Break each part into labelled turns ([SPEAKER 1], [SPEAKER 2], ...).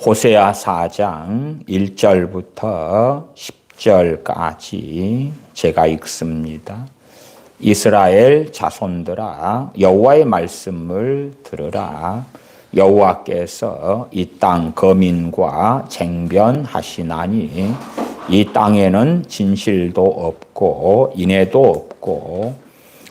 [SPEAKER 1] 호세아 4장 1절부터 10절까지 제가 읽습니다. 이스라엘 자손들아, 여호와의 말씀을 들으라. 여호와께서 이 땅 거민과 쟁변하시나니 이 땅에는 진실도 없고 인애도 없고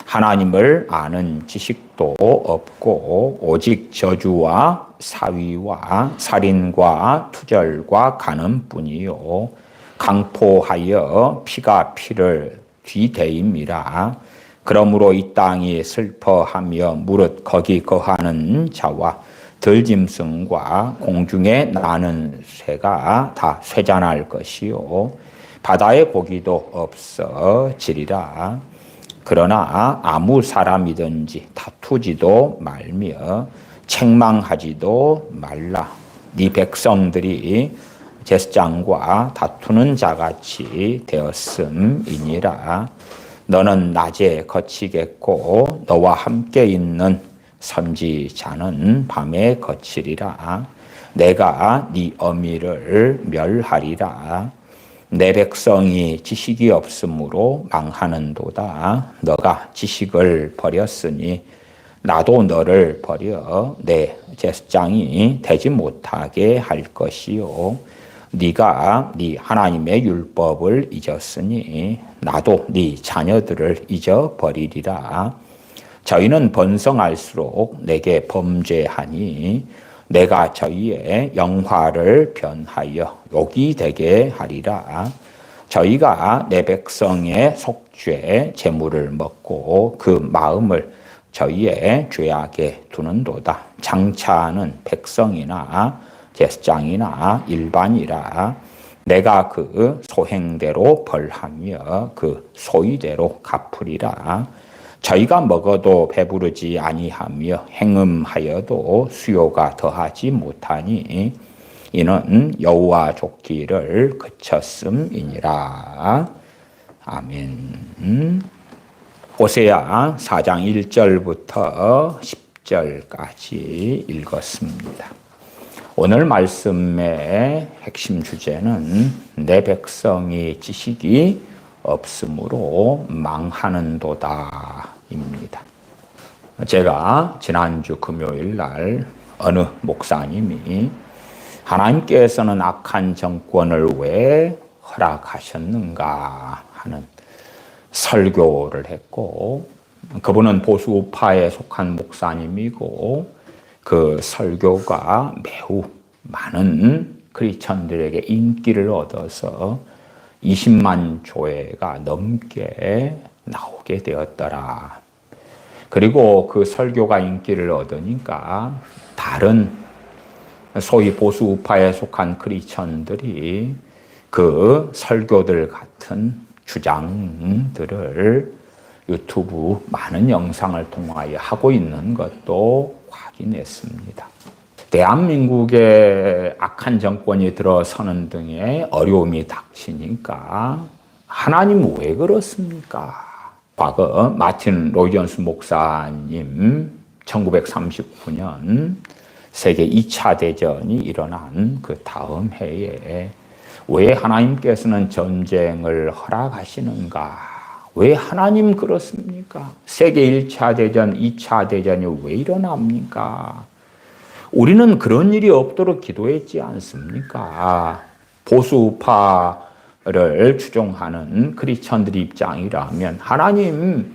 [SPEAKER 1] 하나님을 아는 지식도 없고 오직 저주와 사위와 살인과 투절과 간음뿐이요 강포하여 피가 피를 뒤대임이라. 그러므로 이 땅이 슬퍼하며 무릇 거기 거하는 자와 들짐승과 공중에 나는 새가 다 쇠잔할 것이요 바다의 고기도 없어지리라. 그러나 아무 사람이든지 다투지도 말며 책망하지도 말라. 네 백성들이 제사장과 다투는 자같이 되었음이니라. 너는 낮에 거치겠고 너와 함께 있는 선지자는 밤에 거치리라. 내가 네 어미를 멸하리라. 내 백성이 지식이 없으므로 망하는도다. 너가 지식을 버렸으니 나도 너를 버려 내 제사장이 되지 못하게 할 것이요 네가 네 하나님의 율법을 잊었으니 나도 네 자녀들을 잊어버리리라. 저희는 번성할수록 내게 범죄하니 내가 저희의 영화를 변하여 욕이 되게 하리라. 저희가 내 백성의 속죄 제물을 먹고 그 마음을 저희의 죄악에 두는도다. 장차는 백성이나 제사장이나 일반이라. 내가 그 소행대로 벌하며 그 소위대로 갚으리라. 저희가 먹어도 배부르지 아니하며 행음하여도 수요가 더하지 못하니 이는 여호와 족기를 그쳤음이니라. 아멘. 호세아 4장 1절부터 10절까지 읽었습니다. 오늘 말씀의 핵심 주제는 내 백성이 지식이 없으므로 망하는도다 입니다. 제가 지난주 금요일 날 어느 목사님이 하나님께서는 악한 정권을 왜 허락하셨는가 하는 설교를 했고, 그분은 보수파에 속한 목사님이고 그 설교가 매우 많은 크리스천들에게 인기를 얻어서 20만 조회가 넘게 나오게 되었더라. 그리고 그 설교가 인기를 얻으니까 다른 소위 보수 우파에 속한 크리스천들이 그 설교들 같은 주장들을 유튜브 많은 영상을 통하여 하고 있는 것도 확인했습니다. 대한민국에 악한 정권이 들어서는 등의 어려움이 닥치니까 하나님 왜 그렇습니까? 과거 마틴 로이존스 목사님 1939년 세계 2차 대전이 일어난 그 다음 해에 왜 하나님께서는 전쟁을 허락하시는가? 왜 하나님 그렇습니까? 세계 1차 대전, 2차 대전이 왜 일어납니까? 우리는 그런 일이 없도록 기도했지 않습니까? 보수파를 추종하는 크리스천들 입장이라면 하나님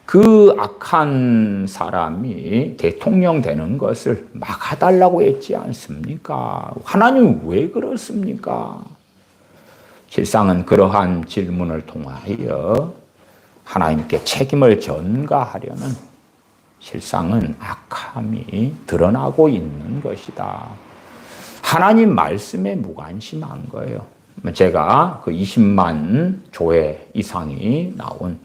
[SPEAKER 1] 그 악한 사람이 대통령 되는 것을 막아달라고 했지 않습니까? 하나님 왜 그렇습니까? 실상은 그러한 질문을 통하여 하나님께 책임을 전가하려는 실상은 악함이 드러나고 있는 것이다. 하나님 말씀에 무관심한 거예요. 제가 그 20만 조회 이상이 나온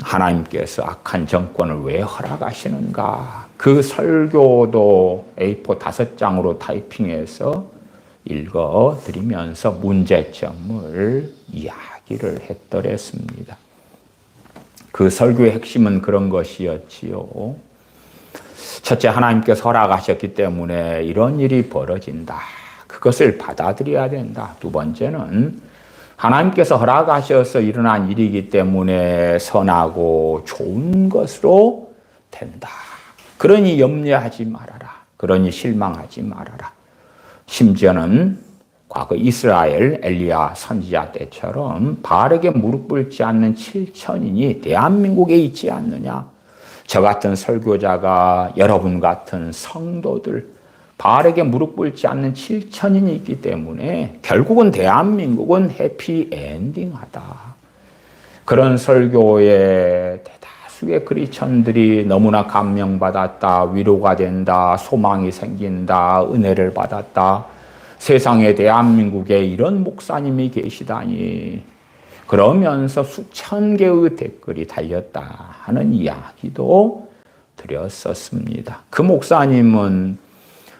[SPEAKER 1] 하나님께서 악한 정권을 왜 허락하시는가? 그 설교도 A4 5장으로 타이핑해서 읽어드리면서 문제점을 이야기를 했더랬습니다. 그 설교의 핵심은 그런 것이었지요. 첫째, 하나님께서 허락하셨기 때문에 이런 일이 벌어진다. 그것을 받아들여야 된다. 두 번째는 하나님께서 허락하셔서 일어난 일이기 때문에 선하고 좋은 것으로 된다. 그러니 염려하지 말아라. 그러니 실망하지 말아라. 심지어는 과거 이스라엘 엘리야 선지자 때처럼 바알에게 무릎 꿇지 않는 7천인이 대한민국에 있지 않느냐. 저 같은 설교자가 여러분 같은 성도들 바알에게 무릎 꿇지 않는 7천인이 있기 때문에 결국은 대한민국은 해피엔딩하다. 그런 설교에 대다수의 크리스천들이 너무나 감명받았다, 위로가 된다, 소망이 생긴다, 은혜를 받았다. 세상에 대한민국에 이런 목사님이 계시다니. 그러면서 수천 개의 댓글이 달렸다 하는 이야기도 드렸었습니다. 그 목사님은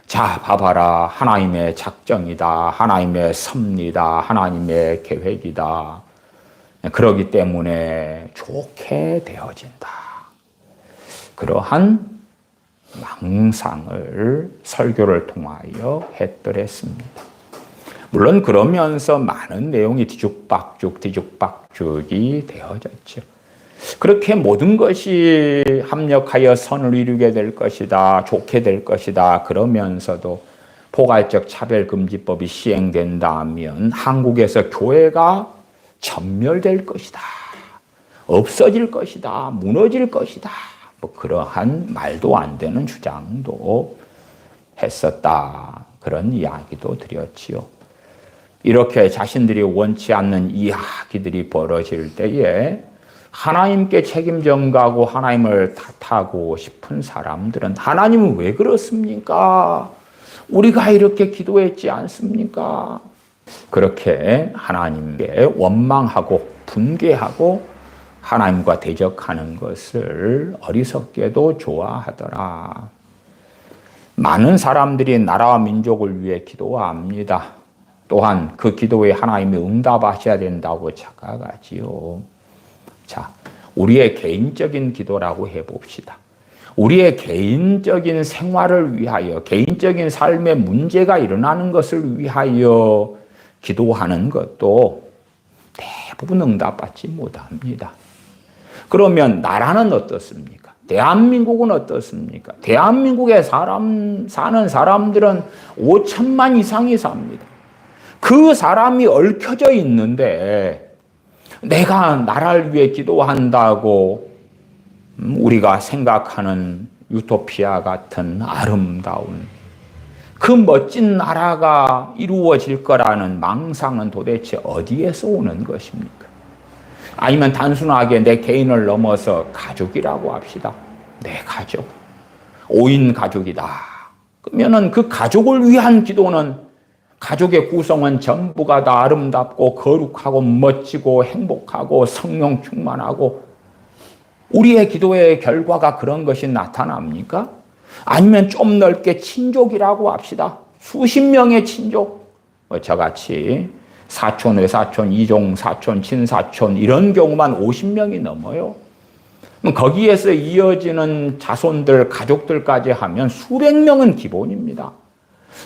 [SPEAKER 1] 자, 봐봐라. 하나님의 작정이다. 하나님의 섭리다. 하나님의 계획이다. 그러기 때문에 좋게 되어진다. 그러한 망상을 설교를 통하여 했더랬습니다. 물론 그러면서 많은 내용이 뒤죽박죽이 되어졌죠. 그렇게 모든 것이 합력하여 선을 이루게 될 것이다, 좋게 될 것이다. 그러면서도 포괄적 차별금지법이 시행된다면 한국에서 교회가 전멸될 것이다, 없어질 것이다, 무너질 것이다. 뭐 그러한 말도 안 되는 주장도 했었다. 그런 이야기도 드렸지요. 이렇게 자신들이 원치 않는 이야기들이 벌어질 때에 하나님께 책임 전가하고 하나님을 탓하고 싶은 사람들은 하나님은 왜 그렇습니까? 우리가 이렇게 기도했지 않습니까? 그렇게 하나님께 원망하고 분개하고 하나님과 대적하는 것을 어리석게도 좋아하더라. 많은 사람들이 나라와 민족을 위해 기도합니다. 또한 그 기도에 하나님이 응답하셔야 된다고 착각하지요. 자, 우리의 개인적인 기도라고 해봅시다. 우리의 개인적인 생활을 위하여, 개인적인 삶의 문제가 일어나는 것을 위하여 기도하는 것도 대부분 응답받지 못합니다. 그러면 나라는 어떻습니까? 대한민국은 어떻습니까? 대한민국에 사는 사람들은 5천만 이상이 삽니다. 그 사람이 얽혀져 있는데 내가 나라를 위해 기도한다고 우리가 생각하는 유토피아 같은 아름다운 그 멋진 나라가 이루어질 거라는 망상은 도대체 어디에서 오는 것입니까? 아니면 단순하게 내 개인을 넘어서 가족이라고 합시다. 내 가족, 5인 가족이다. 그러면은 그 가족을 위한 기도는 가족의 구성은 전부가 다 아름답고 거룩하고 멋지고 행복하고 성령 충만하고 우리의 기도의 결과가 그런 것이 나타납니까? 아니면 좀 넓게 친족이라고 합시다. 수십 명의 친족, 저같이 사촌, 외사촌, 이종, 사촌, 친사촌 이런 경우만 50명이 넘어요. 거기에서 이어지는 자손들, 가족들까지 하면 수백 명은 기본입니다.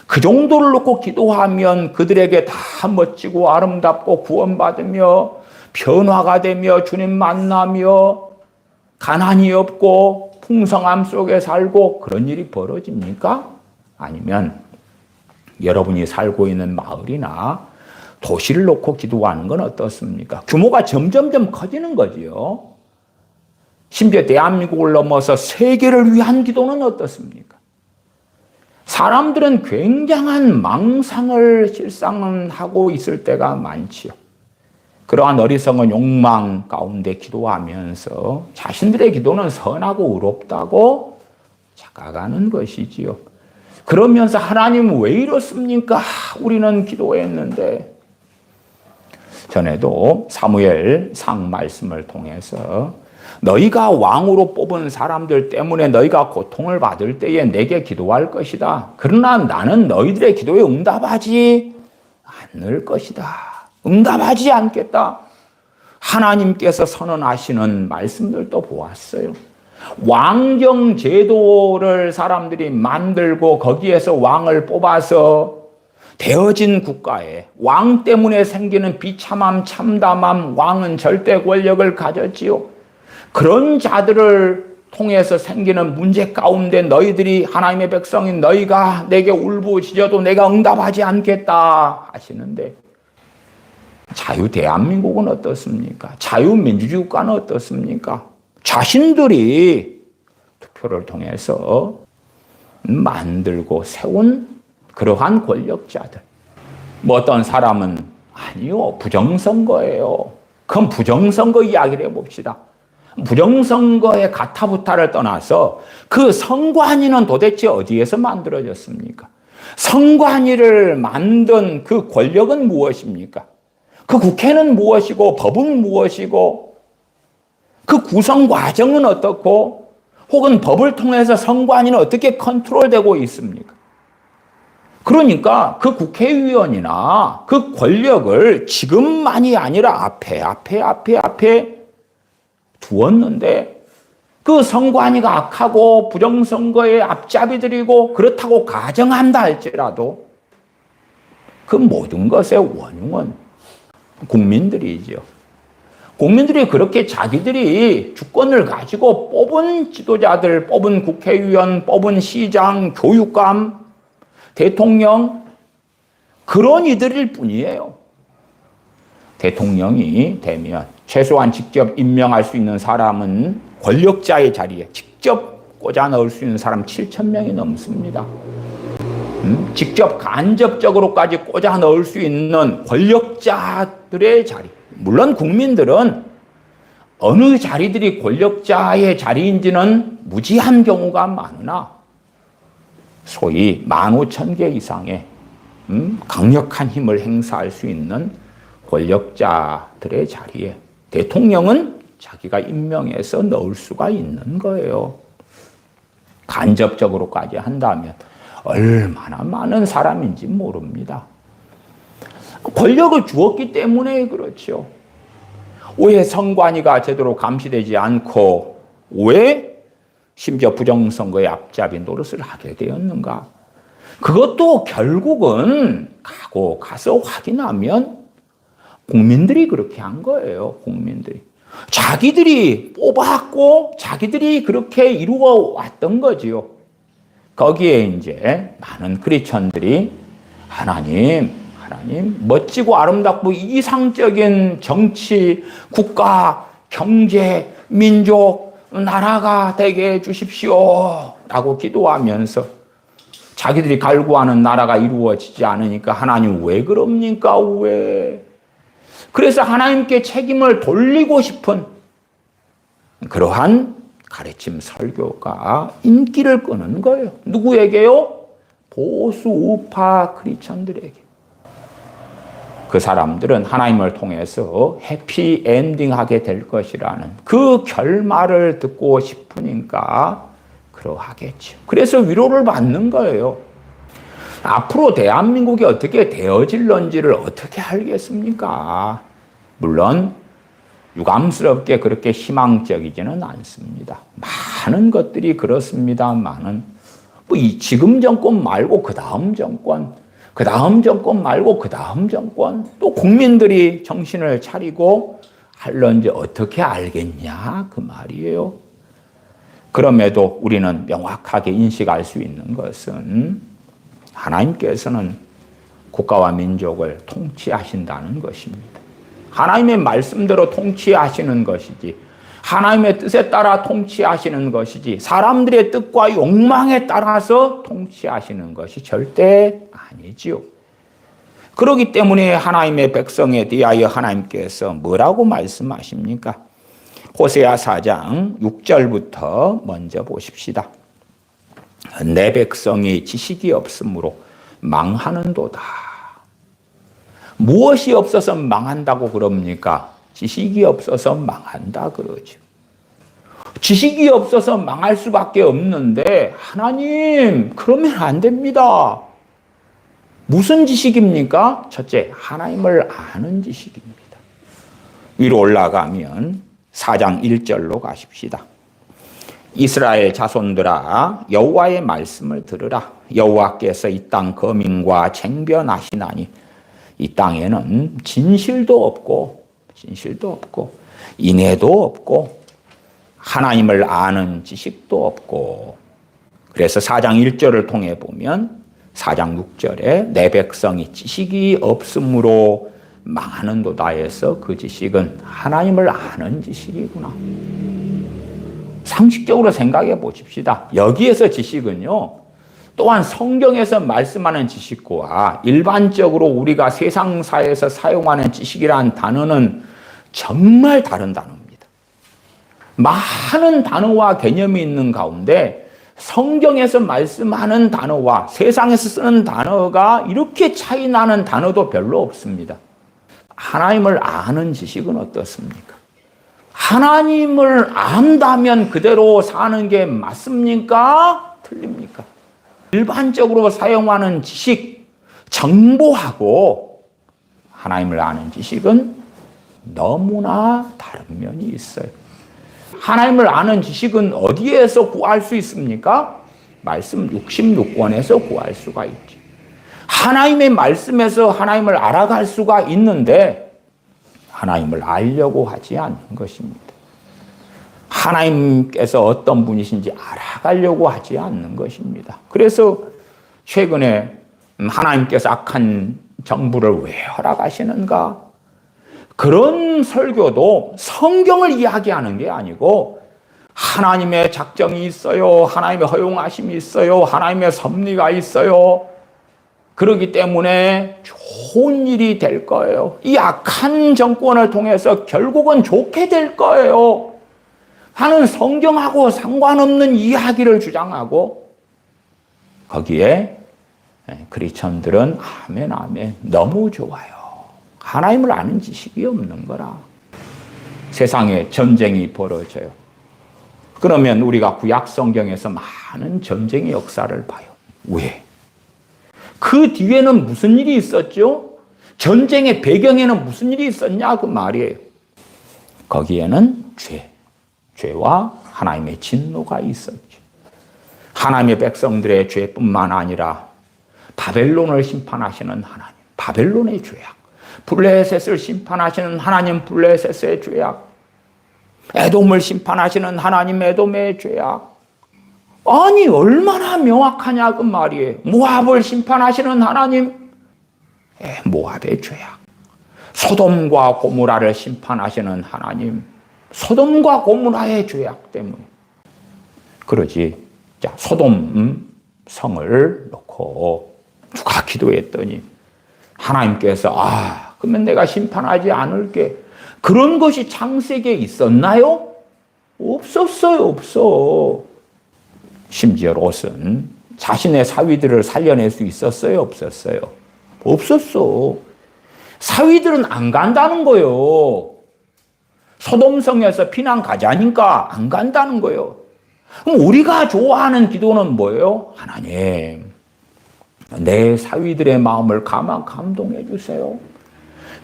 [SPEAKER 1] 그 정도를 놓고 기도하면 그들에게 다 멋지고 아름답고 구원받으며 변화가 되며 주님 만나며 가난이 없고 풍성함 속에 살고 그런 일이 벌어집니까? 아니면 여러분이 살고 있는 마을이나 도시를 놓고 기도하는 건 어떻습니까? 규모가 점점점 커지는 거지요. 심지어 대한민국을 넘어서 세계를 위한 기도는 어떻습니까? 사람들은 굉장한 망상을 실상하고 있을 때가 많지요. 그러한 어리석은 욕망 가운데 기도하면서 자신들의 기도는 선하고 의롭다고 착각하는 것이지요. 그러면서 하나님은 왜 이렇습니까? 우리는 기도했는데. 전에도 사무엘상 말씀을 통해서 너희가 왕으로 뽑은 사람들 때문에 너희가 고통을 받을 때에 내게 기도할 것이다. 그러나 나는 너희들의 기도에 응답하지 않을 것이다. 응답하지 않겠다. 하나님께서 선언하시는 말씀들도 보았어요. 왕정 제도를 사람들이 만들고 거기에서 왕을 뽑아서 되어진 국가에 왕 때문에 생기는 비참함, 참담함, 왕은 절대 권력을 가졌지요. 그런 자들을 통해서 생기는 문제 가운데 너희들이 하나님의 백성인 너희가 내게 울부짖어도 내가 응답하지 않겠다 하시는데, 자유 대한민국은 어떻습니까? 자유민주주의 국가는 어떻습니까? 자신들이 투표를 통해서 만들고 세운 그러한 권력자들. 뭐 어떤 사람은 아니요, 부정선거예요. 그럼 부정선거 이야기를 해봅시다. 부정선거의 가타부타를 떠나서 그 선관위는 도대체 어디에서 만들어졌습니까? 선관위를 만든 그 권력은 무엇입니까? 그 국회는 무엇이고 법은 무엇이고 그 구성 과정은 어떻고 혹은 법을 통해서 선관위는 어떻게 컨트롤되고 있습니까? 그러니까 그 국회의원이나 그 권력을 지금만이 아니라 앞에 두었는데 그 선관위가 악하고 부정선거에 앞잡이들이고 그렇다고 가정한다 할지라도 그 모든 것의 원흉은 국민들이죠. 국민들이 그렇게 자기들이 주권을 가지고 뽑은 지도자들, 뽑은 국회의원, 뽑은 시장, 교육감, 대통령, 그런 이들일 뿐이에요. 대통령이 되면 최소한 직접 임명할 수 있는 사람은 권력자의 자리에 직접 꽂아 넣을 수 있는 사람 7,000명이 넘습니다. 직접 간접적으로까지 꽂아 넣을 수 있는 권력자들의 자리. 물론 국민들은 어느 자리들이 권력자의 자리인지는 무지한 경우가 많으나 소위 15,000개 이상의 강력한 힘을 행사할 수 있는 권력자들의 자리에 대통령은 자기가 임명해서 넣을 수가 있는 거예요. 간접적으로까지 한다면 얼마나 많은 사람인지 모릅니다. 권력을 주었기 때문에 그렇죠. 왜 선관위가 제대로 감시되지 않고 왜 심지어 부정선거의 앞잡이 노릇을 하게 되었는가? 그것도 결국은 가서 확인하면 국민들이 그렇게 한 거예요. 국민들이. 자기들이 뽑았고 자기들이 그렇게 이루어 왔던 거지요. 거기에 이제 많은 크리스천들이 하나님, 멋지고 아름답고 이상적인 정치, 국가, 경제, 민족, 나라가 되게 해주십시오 라고 기도하면서 자기들이 갈구하는 나라가 이루어지지 않으니까 하나님 왜 그럽니까? 왜? 그래서 하나님께 책임을 돌리고 싶은 그러한 가르침 설교가 인기를 끄는 거예요. 누구에게요? 보수 우파 크리스천들에게. 그 사람들은 하나님을 통해서 해피엔딩하게 될 것이라는 그 결말을 듣고 싶으니까 그러하겠죠. 그래서 위로를 받는 거예요. 앞으로 대한민국이 어떻게 되어질런지를 어떻게 알겠습니까? 물론 유감스럽게 그렇게 희망적이지는 않습니다. 많은 것들이 그렇습니다만은 지금 정권 말고 그 다음 정권, 그 다음 정권 말고 그 다음 정권, 또 국민들이 정신을 차리고 할런지 어떻게 알겠냐 그 말이에요. 그럼에도 우리는 명확하게 인식할 수 있는 것은 하나님께서는 국가와 민족을 통치하신다는 것입니다. 하나님의 말씀대로 통치하시는 것이지 하나님의 뜻에 따라 통치하시는 것이지 사람들의 뜻과 욕망에 따라서 통치하시는 것이 절대 아니지요. 그렇기 때문에 하나님의 백성에 대하여 하나님께서 뭐라고 말씀하십니까? 호세아 4장 6절부터 먼저 보십시다. 내 백성이 지식이 없으므로 망하는도다. 무엇이 없어서 망한다고 그럽니까? 지식이 없어서 망한다 그러죠. 지식이 없어서 망할 수밖에 없는데 하나님 그러면 안 됩니다. 무슨 지식입니까? 첫째, 하나님을 아는 지식입니다. 위로 올라가면 4장 1절로 가십시다. 이스라엘 자손들아 여호와의 말씀을 들으라. 여호와께서 이 땅 거민과 쟁변하시나니 이 땅에는 진실도 없고 인애도 없고 하나님을 아는 지식도 없고. 그래서 4장 1절을 통해 보면 4장 6절에 내 백성이 지식이 없으므로 망하는도다 해서 그 지식은 하나님을 아는 지식이구나. 상식적으로 생각해 보십시다. 여기에서 지식은요, 또한 성경에서 말씀하는 지식과 일반적으로 우리가 세상사에서 사용하는 지식이라는 단어는 정말 다른 단어입니다. 많은 단어와 개념이 있는 가운데 성경에서 말씀하는 단어와 세상에서 쓰는 단어가 이렇게 차이 나는 단어도 별로 없습니다. 하나님을 아는 지식은 어떻습니까? 하나님을 안다면 그대로 사는 게 맞습니까? 틀립니까? 일반적으로 사용하는 지식, 정보하고 하나님을 아는 지식은 너무나 다른 면이 있어요. 하나님을 아는 지식은 어디에서 구할 수 있습니까? 말씀 66권에서 구할 수가 있지. 하나님의 말씀에서 하나님을 알아갈 수가 있는데 하나님을 알려고 하지 않는 것입니다. 하나님께서 어떤 분이신지 알아가려고 하지 않는 것입니다. 그래서 최근에 하나님께서 악한 정부를 왜 허락하시는가? 그런 설교도 성경을 이야기하는 게 아니고 하나님의 작정이 있어요. 하나님의 허용하심이 있어요. 하나님의 섭리가 있어요. 그렇기 때문에 좋은 일이 될 거예요. 이 악한 정권을 통해서 결국은 좋게 될 거예요. 하는 성경하고 상관없는 이야기를 주장하고 거기에 크리스천들은 아멘 아멘 너무 좋아요. 하나님을 아는 지식이 없는 거라. 세상에 전쟁이 벌어져요. 그러면 우리가 구약 성경에서 많은 전쟁의 역사를 봐요. 왜? 그 뒤에는 무슨 일이 있었죠? 전쟁의 배경에는 무슨 일이 있었냐 그 말이에요. 거기에는 죄와 하나님의 진노가 있었죠. 하나님의 백성들의 죄뿐만 아니라 바벨론을 심판하시는 하나님, 바벨론의 죄악, 블레셋을 심판하시는 하나님, 블레셋의 죄악, 에돔을 심판하시는 하나님, 에돔의 죄악. 아니 얼마나 명확하냐 그 말이에요. 모압을 심판하시는 하나님, 모압의 죄악. 소돔과 고모라를 심판하시는 하나님, 소돔과 고모라의 죄악 때문에. 그러지. 자, 소돔 성을 놓고 누가 기도했더니 하나님께서 그러면 내가 심판하지 않을게. 그런 것이 창세기에 있었나요? 없었어요. 없어. 심지어 롯은 자신의 사위들을 살려낼 수 있었어요? 없었어요? 없었어. 사위들은 안 간다는 거예요. 소돔성에서 피난 가자니까 안 간다는 거예요. 그럼 우리가 좋아하는 기도는 뭐예요? 하나님, 내 사위들의 마음을 감동해 주세요.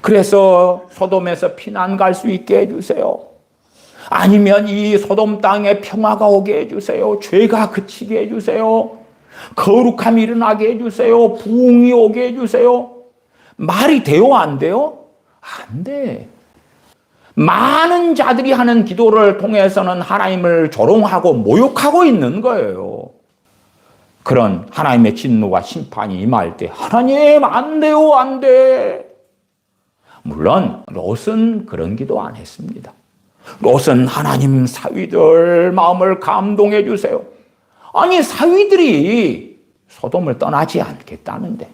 [SPEAKER 1] 그래서 소돔에서 피난 갈 수 있게 해주세요. 아니면 이 소돔 땅에 평화가 오게 해주세요. 죄가 그치게 해주세요. 거룩함이 일어나게 해주세요. 부흥이 오게 해주세요. 말이 돼요? 안 돼요? 안 돼. 많은 자들이 하는 기도를 통해서는 하나님을 조롱하고 모욕하고 있는 거예요. 그런 하나님의 진노와 심판이 임할 때 하나님 안 돼요, 안 돼. 물론 롯은 그런 기도 안 했습니다. 롯은 하나님 사위들 마음을 감동해 주세요. 아니 사위들이 소돔을 떠나지 않겠다는데,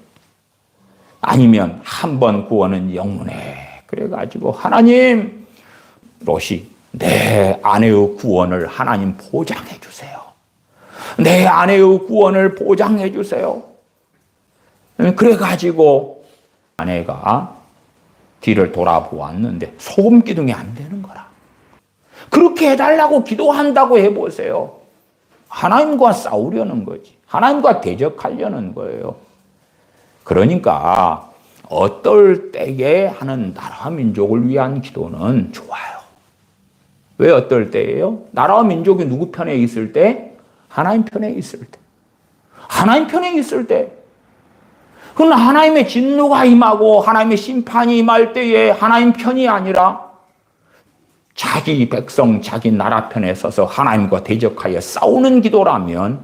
[SPEAKER 1] 아니면 한 번 구원은 영원해. 그래가지고 하나님, 롯이 내 아내의 구원을 하나님 보장해 주세요. 내 아내의 구원을 보장해 주세요. 그래가지고 아내가 뒤를 돌아보았는데 소금 기둥이 안 되는 거라. 그렇게 해달라고 기도한다고 해보세요. 하나님과 싸우려는 거지. 하나님과 대적하려는 거예요. 그러니까 어떨 때에 하는 나라 민족을 위한 기도는 좋아요. 왜 어떨 때예요? 나라와 민족이 누구 편에 있을 때? 하나님 편에 있을 때. 하나님 편에 있을 때. 그러나 하나님의 진노가 임하고 하나님의 심판이 임할 때에 하나님 편이 아니라 자기 백성, 자기 나라 편에 서서 하나님과 대적하여 싸우는 기도라면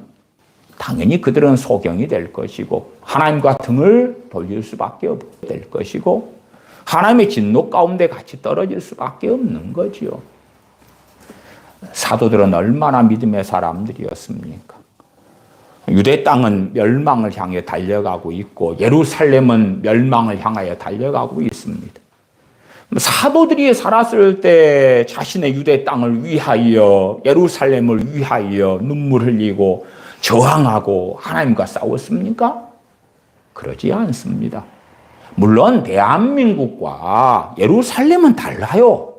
[SPEAKER 1] 당연히 그들은 소경이 될 것이고 하나님과 등을 돌릴 수밖에 없게 될 것이고 하나님의 진노 가운데 같이 떨어질 수밖에 없는 거지요. 사도들은 얼마나 믿음의 사람들이었습니까? 유대 땅은 멸망을 향해 달려가고 있고 예루살렘은 멸망을 향하여 달려가고 있습니다. 사도들이 살았을 때 자신의 유대 땅을 위하여 예루살렘을 위하여 눈물 흘리고 저항하고 하나님과 싸웠습니까? 그러지 않습니다. 물론 대한민국과 예루살렘은 달라요.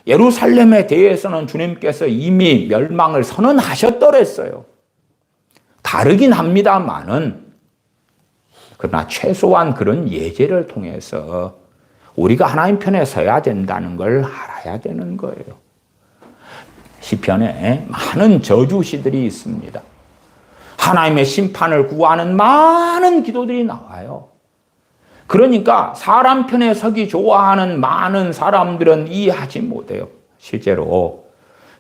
[SPEAKER 1] 예루살렘에 대해서는 주님께서 이미 멸망을 선언하셨더랬어요. 다르긴 합니다만은 그러나 최소한 그런 예제를 통해서 우리가 하나님 편에 서야 된다는 걸 알아야 되는 거예요. 시편에 많은 저주시들이 있습니다. 하나님의 심판을 구하는 많은 기도들이 나와요. 그러니까 사람 편에 서기 좋아하는 많은 사람들은 이해하지 못해요. 실제로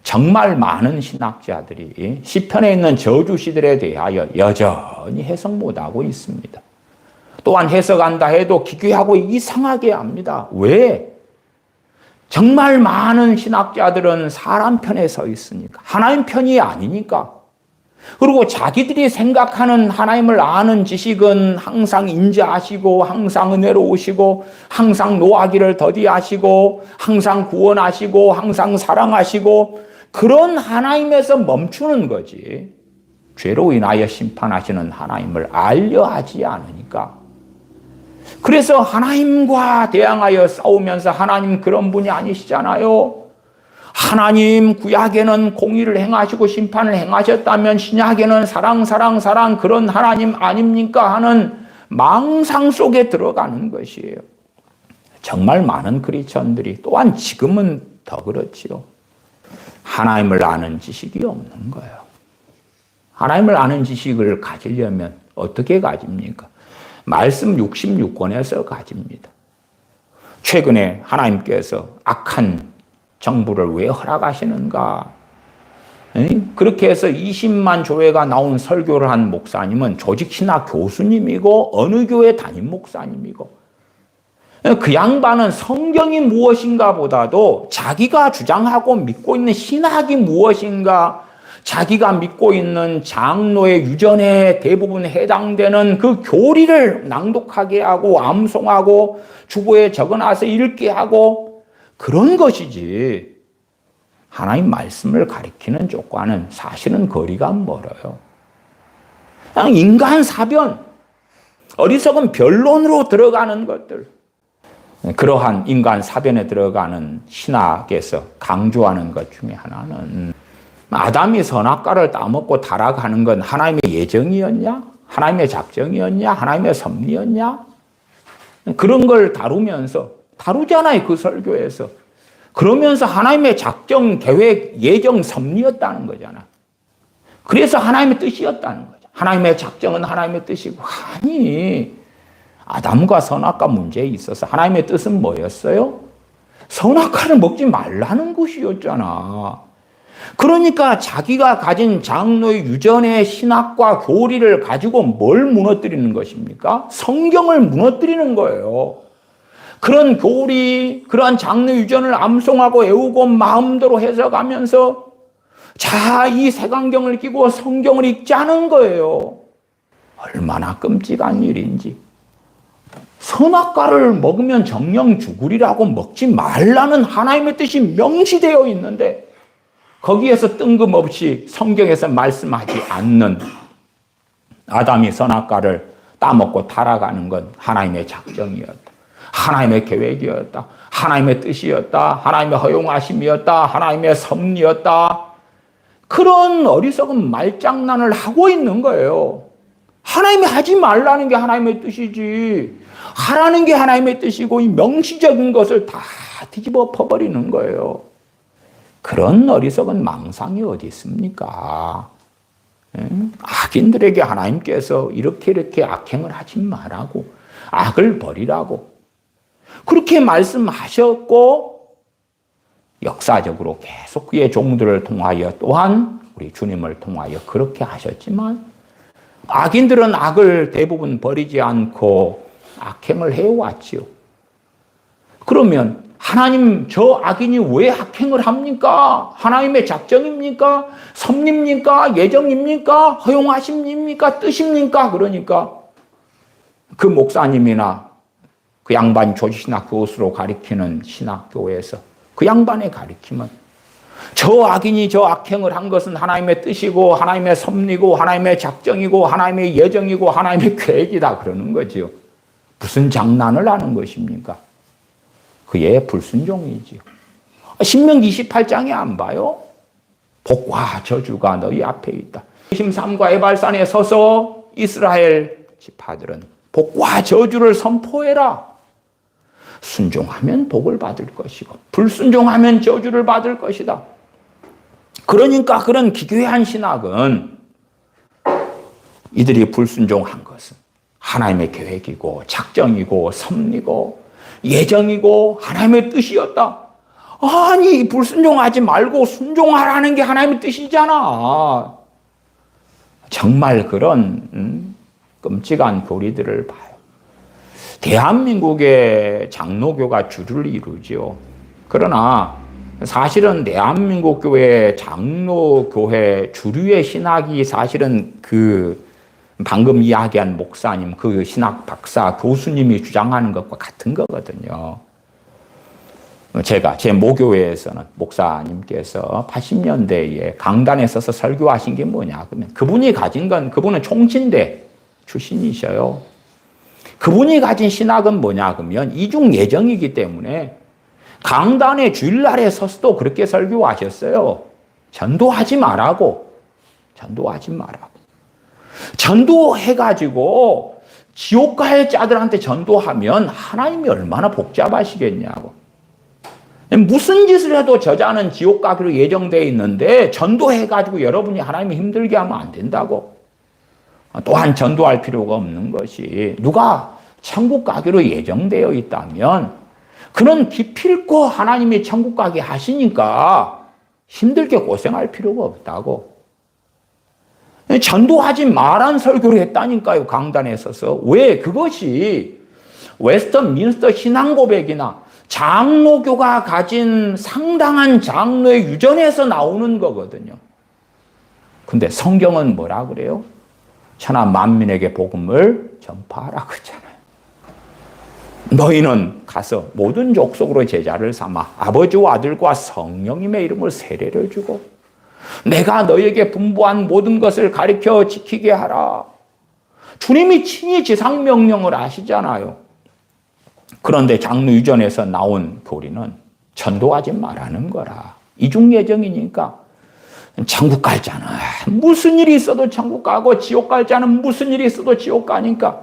[SPEAKER 1] 정말 많은 신학자들이 시편에 있는 저주시들에 대하여 여전히 해석 못하고 있습니다. 또한 해석한다 해도 기괴하고 이상하게 합니다. 왜? 정말 많은 신학자들은 사람 편에 서 있으니까. 하나님 편이 아니니까. 그리고 자기들이 생각하는 하나님을 아는 지식은 항상 인자하시고 항상 은혜로우시고 항상 노하기를 더디하시고 항상 구원하시고 항상 사랑하시고 그런 하나님에서 멈추는 거지. 죄로 인하여 심판하시는 하나님을 알려 하지 않으니까. 그래서 하나님과 대항하여 싸우면서 하나님 그런 분이 아니시잖아요. 하나님 구약에는 공의를 행하시고 심판을 행하셨다면 신약에는 사랑 그런 하나님 아닙니까 하는 망상 속에 들어가는 것이에요. 정말 많은 크리스천들이 또한 지금은 더 그렇지요. 하나님을 아는 지식이 없는 거예요. 하나님을 아는 지식을 가지려면 어떻게 가집니까? 말씀 66권에서 가집니다. 최근에 하나님께서 악한 정부를 왜 허락하시는가? 그렇게 해서 20만 조회가 나온 설교를 한 목사님은 조직신학 교수님이고 어느 교회 담임 목사님이고 그 양반은 성경이 무엇인가 보다도 자기가 주장하고 믿고 있는 신학이 무엇인가 자기가 믿고 있는 장로의 유전에 대부분 해당되는 그 교리를 낭독하게 하고 암송하고 주보에 적어놔서 읽게 하고 그런 것이지 하나님 말씀을 가리키는 쪽과는 사실은 거리가 멀어요. 그냥 인간 사변, 어리석은 변론으로 들어가는 것들. 그러한 인간 사변에 들어가는 신학에서 강조하는 것 중에 하나는 아담이 선악과를 따먹고 타락하는 건 하나님의 예정이었냐? 하나님의 작정이었냐? 하나님의 섭리였냐? 그런 걸 다루잖아요, 그 설교에서. 그러면서 하나님의 작정, 계획, 예정, 섭리였다는 거잖아. 그래서 하나님의 뜻이었다는 거죠. 하나님의 작정은 하나님의 뜻이고. 아니, 아담과 선악과 문제에 있어서 하나님의 뜻은 뭐였어요? 선악과를 먹지 말라는 것이었잖아. 그러니까 자기가 가진 장로의 유전의 신학과 교리를 가지고 뭘 무너뜨리는 것입니까? 성경을 무너뜨리는 거예요. 그런 교리, 그러한 장로 유전을 암송하고 외우고 마음대로 해석하면서 자, 이 색안경을 끼고 성경을 읽자는 거예요. 얼마나 끔찍한 일인지. 선악과를 먹으면 정령 죽으리라고 먹지 말라는 하나님의 뜻이 명시되어 있는데 거기에서 뜬금없이 성경에서 말씀하지 않는 아담이 선악과를 따먹고 타락하는 건 하나님의 작정이었다. 하나님의 계획이었다. 하나님의 뜻이었다. 하나님의 허용하심이었다. 하나님의 섭리였다. 그런 어리석은 말장난을 하고 있는 거예요. 하나님이 하지 말라는 게 하나님의 뜻이지. 하라는 게 하나님의 뜻이고 이 명시적인 것을 다 뒤집어 퍼버리는 거예요. 그런 어리석은 망상이 어디 있습니까? 악인들에게 하나님께서 이렇게 악행을 하지 말라고, 악을 버리라고 그렇게 말씀하셨고, 역사적으로 계속 그의 종들을 통하여 또한 우리 주님을 통하여 그렇게 하셨지만, 악인들은 악을 대부분 버리지 않고 악행을 해왔지요. 그러면 하나님, 저 악인이 왜 악행을 합니까? 하나님의 작정입니까? 섭리입니까? 예정입니까? 허용하십니까? 뜻입니까? 그러니까 그 목사님이나 그 양반 조지신학 교수로 가리키는 신학교에서 그 양반의 가리킴은 저 악인이 저 악행을 한 것은 하나님의 뜻이고 하나님의 섭리고 하나님의 작정이고 하나님의 예정이고 하나님의 계획이다 그러는 거지요. 무슨 장난을 하는 것입니까? 그의 불순종이지요. 신명기 28장에 안 봐요? 복과 저주가 너희 앞에 있다. 심삼과 에발산에 서서 이스라엘 지파들은 복과 저주를 선포해라. 순종하면 복을 받을 것이고 불순종하면 저주를 받을 것이다. 그러니까 그런 기괴한 신학은 이들이 불순종한 것은 하나님의 계획이고 작정이고 섭리고 예정이고 하나님의 뜻이었다. 아니, 불순종하지 말고 순종하라는 게 하나님의 뜻이잖아. 정말 그런 끔찍한 교리들을 봐요. 대한민국의 장로교가 주를 이루죠. 그러나 사실은 대한민국 교회 장로교회 주류의 신학이 사실은 그 방금 이야기한 목사님, 그 신학 박사 교수님이 주장하는 것과 같은 거거든요. 제 모교회에서는 목사님께서 80년대에 강단에 서서 설교하신 게 뭐냐 그러면 그분이 가진 건, 그분은 총신대 출신이셔요. 그분이 가진 신학은 뭐냐 그러면 이중 예정이기 때문에 강단에 주일날에 서서도 그렇게 설교하셨어요. 전도하지 말라고. 전도해가지고 지옥 갈 자들한테 전도하면 하나님이 얼마나 복잡하시겠냐고. 무슨 짓을 해도 저자는 지옥 가기로 예정되어 있는데 전도해가지고 여러분이 하나님이 힘들게 하면 안 된다고. 또한 전도할 필요가 없는 것이, 누가 천국 가기로 예정되어 있다면 그는 기필코 하나님이 천국 가게 하시니까 힘들게 고생할 필요가 없다고. 전도하지 말란 설교를 했다니까요, 강단에 서서. 왜? 그것이 웨스턴민스터 신앙고백이나 장로교가 가진 상당한 장로의 유전에서 나오는 거거든요. 근데 성경은 뭐라 그래요? 천하 만민에게 복음을 전파하라 그러잖아요. 너희는 가서 모든 족속으로 제자를 삼아 아버지와 아들과 성령님의 이름을 세례를 주고 내가 너희에게 분부한 모든 것을 가르쳐 지키게 하라. 주님이 친히 지상명령을 하시잖아요. 그런데 장로 유전에서 나온 교리는 전도하지 말라는 거라. 이중예정이니까 천국 갈 자는 무슨 일이 있어도 천국 가고 지옥 갈 자는 무슨 일이 있어도 지옥 가니까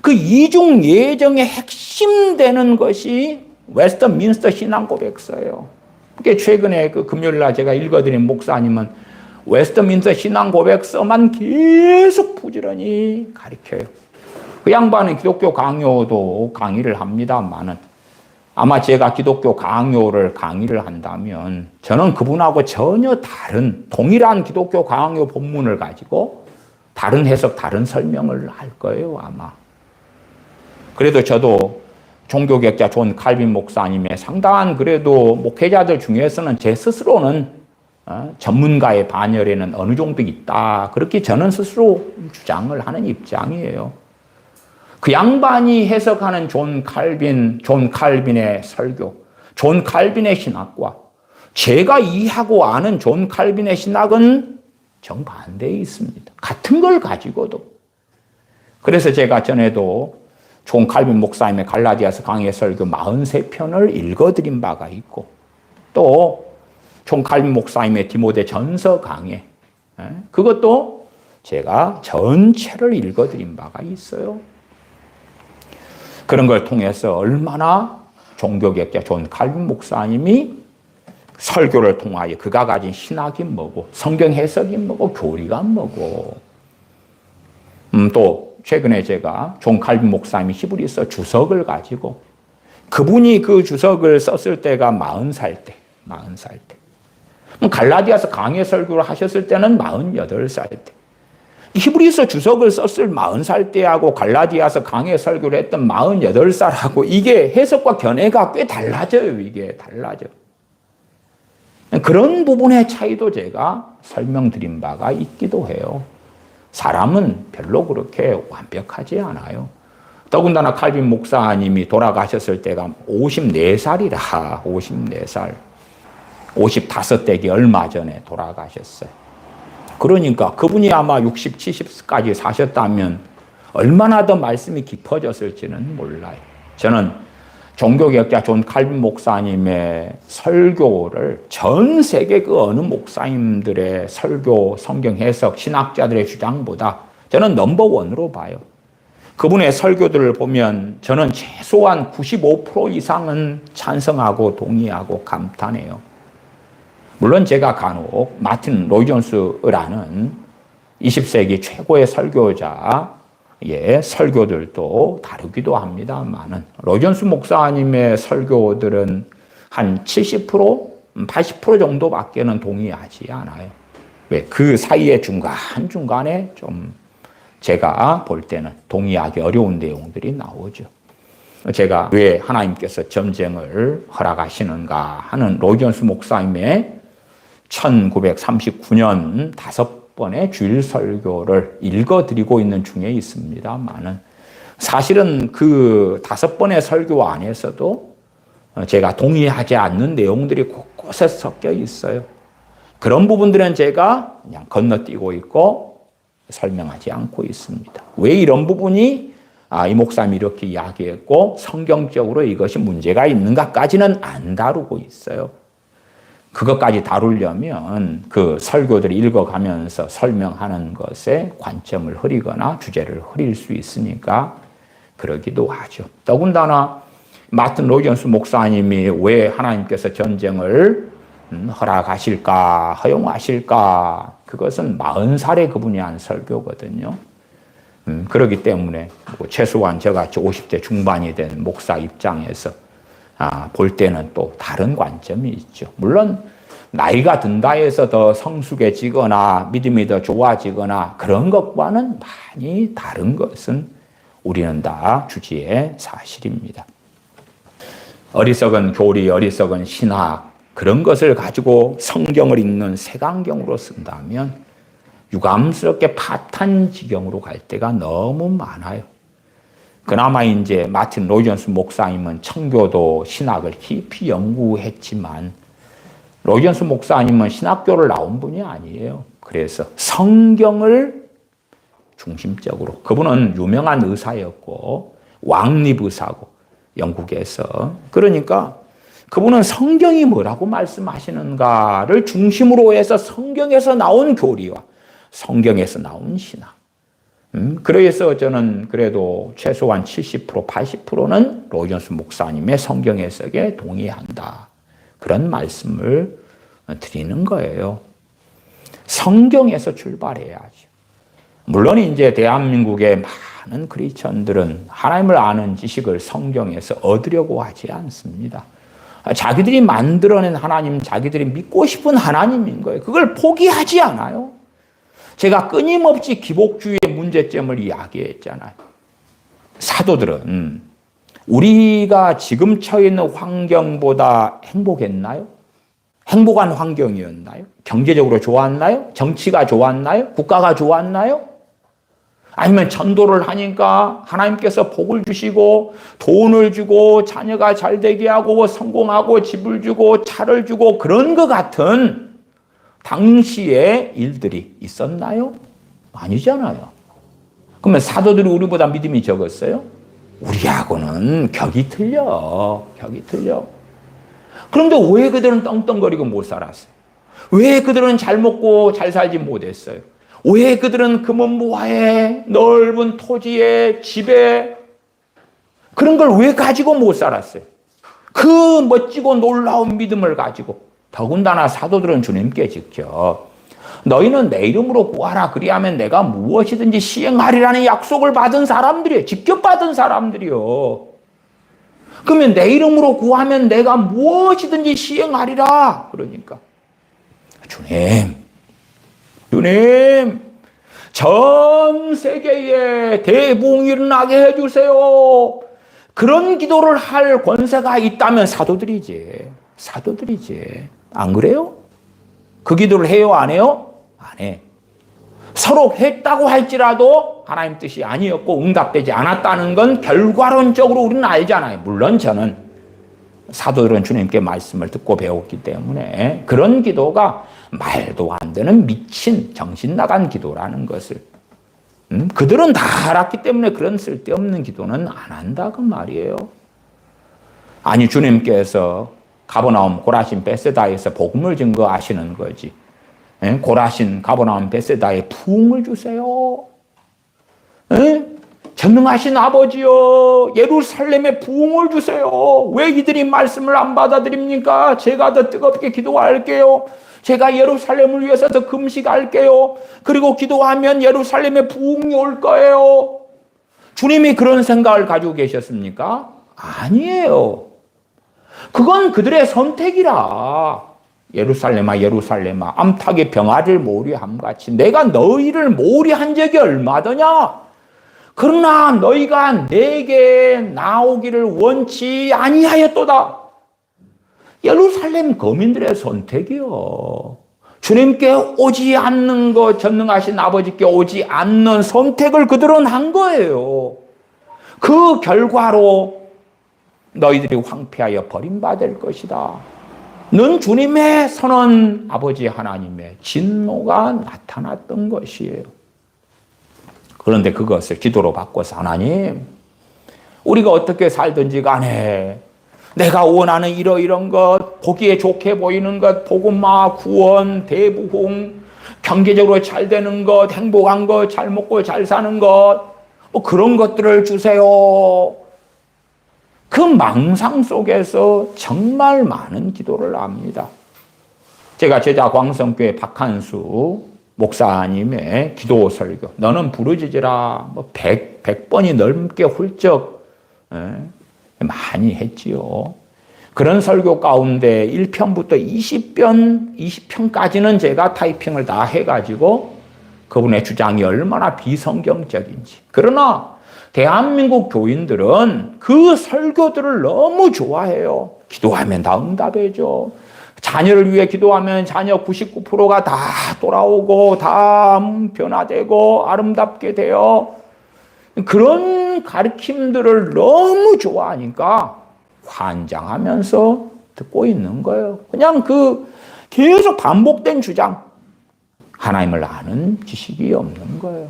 [SPEAKER 1] 그 이중예정의 핵심 되는 것이 웨스턴민스터 신앙고백서예요. 최근에 그 금요일날 제가 읽어드린 목사님은 웨스턴민스터 신앙고백서만 계속 부지런히 가르쳐요. 그 양반은 기독교 강요도 강의를 합니다만은 아마 제가 기독교 강의를 한다면 저는 그분하고 전혀 다른 동일한 기독교 강요 본문을 가지고 다른 해석, 다른 설명을 할 거예요, 아마. 그래도 저도 종교개혁자 존 칼빈 목사님의 상당한 그래도 목회자들 중에서는 제 스스로는 전문가의 반열에는 어느 정도 있다. 그렇게 저는 스스로 주장을 하는 입장이에요. 그 양반이 해석하는 존 칼빈의 설교, 존 칼빈의 신학과 제가 이해하고 아는 존 칼빈의 신학은 정반대에 있습니다. 같은 걸 가지고도. 그래서 제가 전에도 존 칼빈 목사님의 갈라디아서 강해 설교 43편을 읽어드린 바가 있고 또 존 칼빈 목사님의 디모데 전서 강해 그것도 제가 전체를 읽어드린 바가 있어요. 그런 걸 통해서 얼마나 종교개혁자 존 칼빈 목사님이 설교를 통하여 그가 가진 신학이 뭐고 성경 해석이 뭐고 교리가 뭐고 또 최근에 제가 존 칼빈 목사님이 히브리서 주석을 가지고 그분이 그 주석을 썼을 때가 40살 때 갈라디아서 강해 설교를 하셨을 때는 48살 때 히브리서 주석을 썼을 40살 때하고 갈라디아서 강해 설교를 했던 48살하고 이게 해석과 견해가 꽤 달라져요. 이게 달라져. 그런 부분의 차이도 제가 설명드린 바가 있기도 해요. 사람은 별로 그렇게 완벽하지 않아요. 더군다나 칼빈 목사님이 돌아가셨을 때가 54살이라 54살. 55대기 얼마 전에 돌아가셨어요. 그러니까 그분이 아마 60, 70까지 사셨다면 얼마나 더 말씀이 깊어졌을지는 몰라요. 저는 종교개혁자 존 칼빈 목사님의 설교를 전 세계 그 어느 목사님들의 설교, 성경 해석, 신학자들의 주장보다 저는 넘버원으로 봐요. 그분의 설교들을 보면 저는 최소한 95% 이상은 찬성하고 동의하고 감탄해요. 물론 제가 간혹 마틴 로이 존스라는 20세기 최고의 설교자의 설교들도 다루기도 합니다만은 로이 존스 목사님의 설교들은 한 70%, 80% 정도밖에는 동의하지 않아요. 왜? 그 사이에 중간중간에 좀 제가 볼 때는 동의하기 어려운 내용들이 나오죠. 제가 왜 하나님께서 전쟁을 허락하시는가 하는 로이 존스 목사님의 1939년 5번의 주일 설교를 읽어드리고 있는 중에 있습니다만은 사실은 그 5번의 설교 안에서도 제가 동의하지 않는 내용들이 곳곳에 섞여 있어요. 그런 부분들은 제가 그냥 건너뛰고 있고 설명하지 않고 있습니다. 왜 이런 부분이 이 목사님이 이렇게 이야기했고 성경적으로 이것이 문제가 있는가까지는 안 다루고 있어요. 그것까지 다루려면 그 설교들을 읽어가면서 설명하는 것에 관점을 흐리거나 주제를 흐릴 수 있으니까 그러기도 하죠. 더군다나 마틴 로이 존스 목사님이 왜 하나님께서 전쟁을 허락하실까, 허용하실까, 그것은 40살에 그분이 한 설교거든요. 그렇기 때문에 최소한 저같이 50대 중반이 된 목사 입장에서 볼 때는 또 다른 관점이 있죠. 물론 나이가 든다 해서 더 성숙해지거나 믿음이 더 좋아지거나 그런 것과는 많이 다른 것은 우리는 다 주지의 사실입니다. 어리석은 교리, 어리석은 신학 그런 것을 가지고 성경을 읽는 색안경으로 쓴다면 유감스럽게 파탄지경으로 갈 때가 너무 많아요. 그나마 이제 마틴 로이 존스 목사님은 청교도 신학을 깊이 연구했지만 로이 존스 목사님은 신학교를 나온 분이 아니에요. 그래서 성경을 중심적으로 그분은 유명한 의사였고 왕립 의사고 영국에서 그러니까 그분은 성경이 뭐라고 말씀하시는가를 중심으로 해서 성경에서 나온 교리와 성경에서 나온 신학 그래서 저는 그래도 최소한 70%, 80%는 로이 존스 목사님의 성경 해석에 동의한다. 그런 말씀을 드리는 거예요. 성경에서 출발해야죠. 물론 이제 대한민국의 많은 크리스천들은 하나님을 아는 지식을 성경에서 얻으려고 하지 않습니다. 자기들이 만들어낸 하나님, 자기들이 믿고 싶은 하나님인 거예요. 그걸 포기하지 않아요. 제가 끊임없이 기복주의의 문제점을 이야기했잖아요. 사도들은 우리가 지금 처해 있는 환경보다 행복했나요? 행복한 환경이었나요? 경제적으로 좋았나요? 정치가 좋았나요? 국가가 좋았나요? 아니면 전도를 하니까 하나님께서 복을 주시고 돈을 주고 자녀가 잘 되게 하고 성공하고 집을 주고 차를 주고 그런 것 같은 당시의 일들이 있었나요? 아니잖아요. 그러면 사도들이 우리보다 믿음이 적었어요? 우리하고는 격이 틀려. 격이 틀려. 그런데 왜 그들은 떵떵거리고 못 살았어요? 왜 그들은 잘 먹고 잘 살지 못했어요? 왜 그들은 금은보화에 넓은 토지에 집에 그런 걸 왜 가지고 못 살았어요? 그 멋지고 놀라운 믿음을 가지고 더군다나 사도들은 주님께 지켜 너희는 내 이름으로 구하라 그리하면 내가 무엇이든지 시행하리라는 약속을 받은 사람들이에요. 직접 받은 사람들이요. 그러면 내 이름으로 구하면 내가 무엇이든지 시행하리라. 그러니까 주님 전 세계에 대부흥이 일어나게 해주세요. 그런 기도를 할 권세가 있다면 사도들이지. 안 그래요? 그 기도를 해요? 안 해요? 안 해. 서로 했다고 할지라도 하나님 뜻이 아니었고 응답되지 않았다는 건 결과론적으로 우리는 알잖아요. 물론 저는 사도들은 주님께 말씀을 듣고 배웠기 때문에 그런 기도가 말도 안 되는 미친 정신 나간 기도라는 것을 그들은 다 알았기 때문에 그런 쓸데없는 기도는 안 한다 그 말이에요. 아니 주님께서 가버나움 고라신 베세다에서 복음을 증거하시는 거지. 고라신 가버나움 베세다에 부흥을 주세요. 전능하신 아버지여 예루살렘에 부흥을 주세요. 왜 이들이 말씀을 안 받아들입니까? 제가 더 뜨겁게 기도할게요. 제가 예루살렘을 위해서 더 금식할게요. 그리고 기도하면 예루살렘에 부흥이 올 거예요. 주님이 그런 생각을 가지고 계셨습니까? 아니에요. 그건 그들의 선택이라. 예루살렘아 암탉이 병아리를 모리함같이 내가 너희를 모리한 적이 얼마더냐? 그러나 너희가 내게 나오기를 원치 아니하였도다. 예루살렘 거민들의 선택이요. 주님께 오지 않는 것, 전능하신 아버지께 오지 않는 선택을 그들은 한 거예요. 그 결과로 너희들이 황폐하여 버림받을 것이다. 는 주님의 선언, 아버지 하나님의 진노가 나타났던 것이에요. 그런데 그것을 기도로 바꿔서 하나님, 우리가 어떻게 살든지 간에 내가 원하는 이런 것, 보기에 좋게 보이는 것, 복음화, 구원, 대부흥, 경제적으로 잘 되는 것, 행복한 것, 잘 먹고 잘 사는 것, 그런 것들을 주세요. 그 망상 속에서 정말 많은 기도를 합니다. 제가 제자 광성교회 박한수 목사님의 기도 설교, 너는 부르짖으라 100번이 넘게 훌쩍 많이 했지요. 그런 설교 가운데 1편부터 20편까지는 제가 타이핑을 다 해가지고 그분의 주장이 얼마나 비성경적인지. 그러나 대한민국 교인들은 그 설교들을 너무 좋아해요. 기도하면 다 응답해줘. 자녀를 위해 기도하면 자녀 99%가 다 돌아오고 다 변화되고 아름답게 돼요. 그런 가르침들을 너무 좋아하니까 환장하면서 듣고 있는 거예요. 그냥 계속 반복된 주장. 하나님을 아는 지식이 없는 거예요.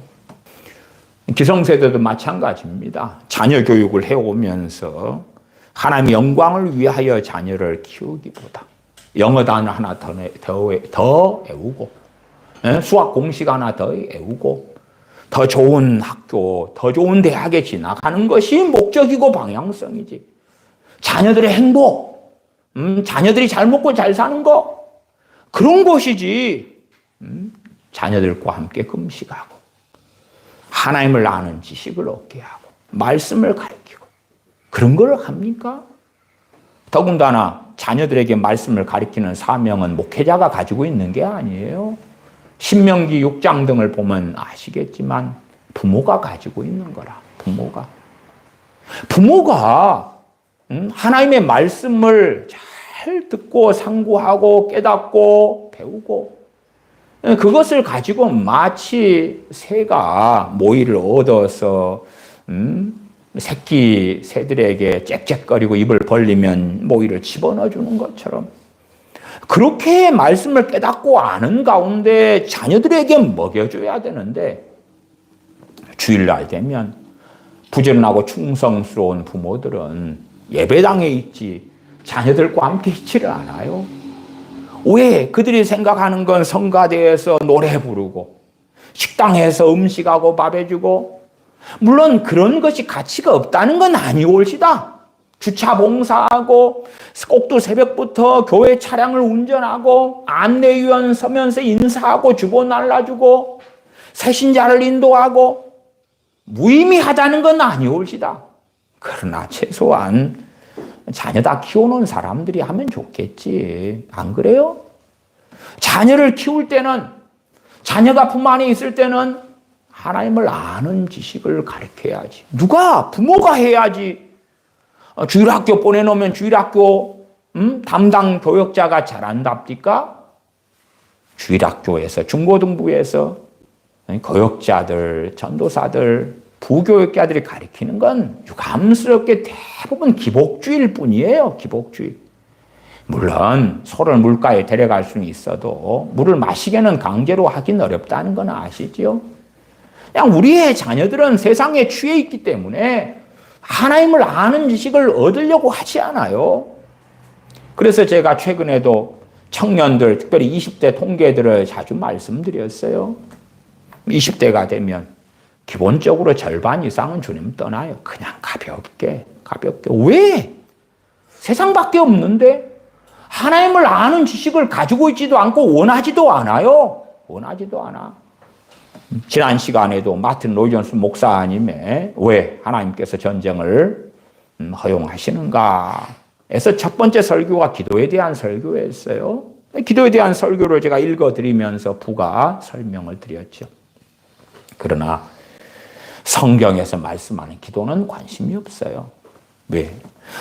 [SPEAKER 1] 기성세대도 마찬가지입니다. 자녀 교육을 해오면서 하나님의 영광을 위하여 자녀를 키우기보다 영어 단어 하나 더 외우고 수학 공식 하나 더 외우고 더 좋은 학교, 더 좋은 대학에 진학하는 것이 목적이고 방향성이지. 자녀들의 행복, 자녀들이 잘 먹고 잘 사는 거, 그런 것이지. 자녀들과 함께 금식하고 하나님을 아는 지식을 얻게 하고 말씀을 가르치고 그런 걸 합니까? 더군다나 자녀들에게 말씀을 가르치는 사명은 목회자가 가지고 있는 게 아니에요. 신명기 6장 등을 보면 아시겠지만 부모가 가지고 있는 거라. 부모가 하나님의 말씀을 잘 듣고 상고하고 깨닫고 배우고 그것을 가지고 마치 새가 모이를 얻어서 새끼 새들에게 짹짹거리고 입을 벌리면 모이를 집어넣어 주는 것처럼 그렇게 말씀을 깨닫고 아는 가운데 자녀들에게 먹여줘야 되는데 주일날 되면 부지런하고 충성스러운 부모들은 예배당에 있지 자녀들과 함께 있지를 않아요. 왜? 그들이 생각하는 건 성가대에서 노래 부르고 식당에서 음식하고 밥 해주고 물론 그런 것이 가치가 없다는 건 아니올시다. 주차 봉사하고 꼭두 새벽부터 교회 차량을 운전하고 안내위원 서면서 인사하고 주보 날라주고 새신자를 인도하고 무의미하다는 건 아니올시다. 그러나 최소한 자녀 다 키워놓은 사람들이 하면 좋겠지. 안 그래요? 자녀를 키울 때는, 자녀가 품 안에 있을 때는 하나님을 아는 지식을 가르쳐야지. 누가? 부모가 해야지. 주일학교 보내놓으면 주일학교 담당 교역자가 잘한답니까? 주일학교에서, 중고등부에서 교역자들, 전도사들, 부교육자들이 가르치는 건 유감스럽게 대부분 기복주의일 뿐이에요. 기복주의. 물론 소를 물가에 데려갈 수는 있어도 물을 마시게는 강제로 하긴 어렵다는 건 아시죠? 그냥 우리의 자녀들은 세상에 취해 있기 때문에 하나님을 아는 지식을 얻으려고 하지 않아요. 그래서 제가 최근에도 청년들, 특별히 20대 통계들을 자주 말씀드렸어요. 20대가 되면 기본적으로 절반 이상은 주님 떠나요. 그냥 가볍게. 왜? 세상밖에 없는데 하나님을 아는 지식을 가지고 있지도 않고 원하지도 않아요. 원하지도 않아. 지난 시간에도 마틴 로이존스 목사님의 왜 하나님께서 전쟁을 허용하시는가 에서 첫 번째 설교가 기도에 대한 설교였어요. 기도에 대한 설교를 제가 읽어드리면서 부가 설명을 드렸죠. 그러나 성경에서 말씀하는 기도는 관심이 없어요. 왜?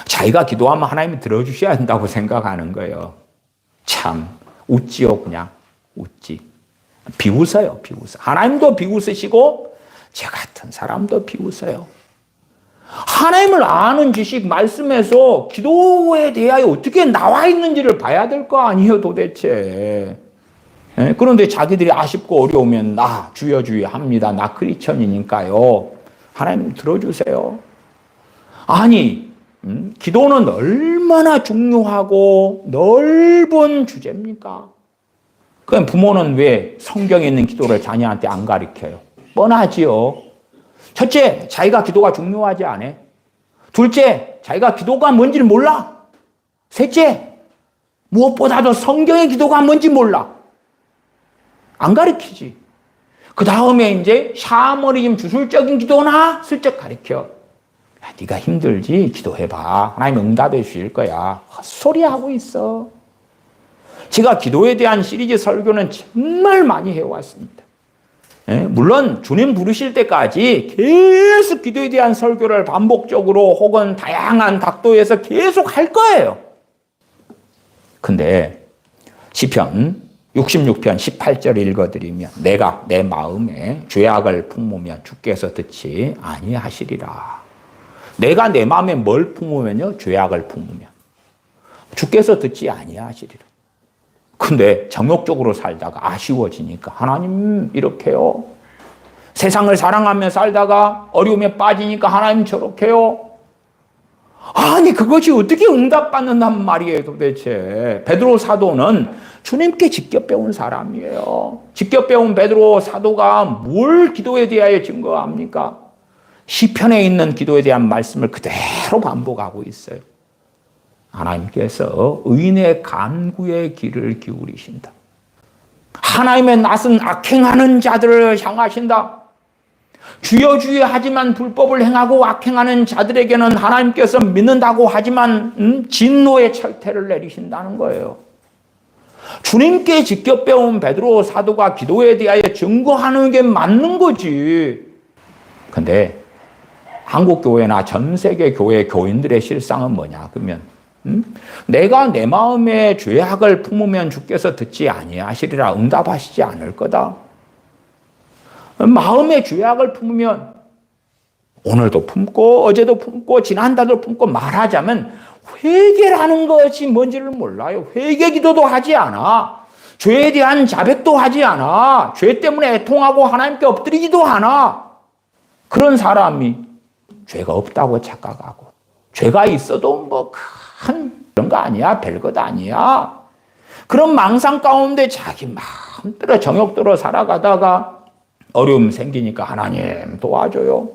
[SPEAKER 1] 자기가 기도하면 하나님이 들어주셔야 한다고 생각하는 거예요. 참 웃지요. 그냥 웃지. 비웃어요. 하나님도 비웃으시고 저 같은 사람도 비웃어요. 하나님을 아는 지식 말씀에서 기도에 대하여 어떻게 나와 있는지를 봐야 될 거 아니에요, 도대체. 그런데 자기들이 아쉽고 어려우면 나 주여 합니다. 나 크리스천이니까요. 하나님 들어주세요. 아니, 기도는 얼마나 중요하고 넓은 주제입니까? 그럼 부모는 왜 성경에 있는 기도를 자녀한테 안 가르쳐요? 뻔하지요. 첫째, 자기가 기도가 중요하지 않아. 둘째, 자기가 기도가 뭔지를 몰라. 셋째, 무엇보다도 성경의 기도가 뭔지 몰라. 안 가르치지. 그 다음에 이제 샤머니즘 주술적인 기도나 슬쩍 가르쳐. 야, 네가 힘들지? 기도해봐. 하나님 응답해 주실 거야. 헛소리하고 있어. 제가 기도에 대한 시리즈 설교는 정말 많이 해왔습니다. 물론 주님 부르실 때까지 계속 기도에 대한 설교를 반복적으로 혹은 다양한 각도에서 계속 할 거예요. 근데 시편 66편 18절 읽어드리면 내가 내 마음에 죄악을 품으면 주께서 듣지 아니하시리라. 내가 내 마음에 뭘 품으면요? 죄악을 품으면 주께서 듣지 아니하시리라. 근데 정욕적으로 살다가 아쉬워지니까 하나님 이렇게요. 세상을 사랑하며 살다가 어려움에 빠지니까 하나님 저렇게요. 아니 그것이 어떻게 응답받는단 말이에요 도대체. 베드로 사도는 주님께 직접 배운 사람이에요. 직접 배운 베드로 사도가 뭘 기도에 대하여 증거합니까? 시편에 있는 기도에 대한 말씀을 그대로 반복하고 있어요. 하나님께서 의인의 간구에 귀를 기울이신다. 하나님의 낯은 악행하는 자들을 향하신다. 주여 주여 하지만 불법을 행하고 악행하는 자들에게는 하나님께서 믿는다고 하지만 진노의 철퇴를 내리신다는 거예요. 주님께 직접 배운 베드로 사도가 기도에 대하여 증거하는 게 맞는 거지. 근데 한국 교회나 전 세계 교회 교인들의 실상은 뭐냐? 그러면 내가 내 마음에 죄악을 품으면 주께서 듣지 아니하시리라 응답하시지 않을 거다. 마음에 죄악을 품으면 오늘도 품고 어제도 품고 지난달도 품고 말하자면 회개라는 것이 뭔지를 몰라요. 회개 기도도 하지 않아. 죄에 대한 자백도 하지 않아. 죄 때문에 애통하고 하나님께 엎드리지도 않아. 그런 사람이 죄가 없다고 착각하고 죄가 있어도 뭐 큰 그런 거 아니야. 별것 아니야. 그런 망상 가운데 자기 마음대로 정욕대로 살아가다가 어려움 생기니까 하나님 도와줘요.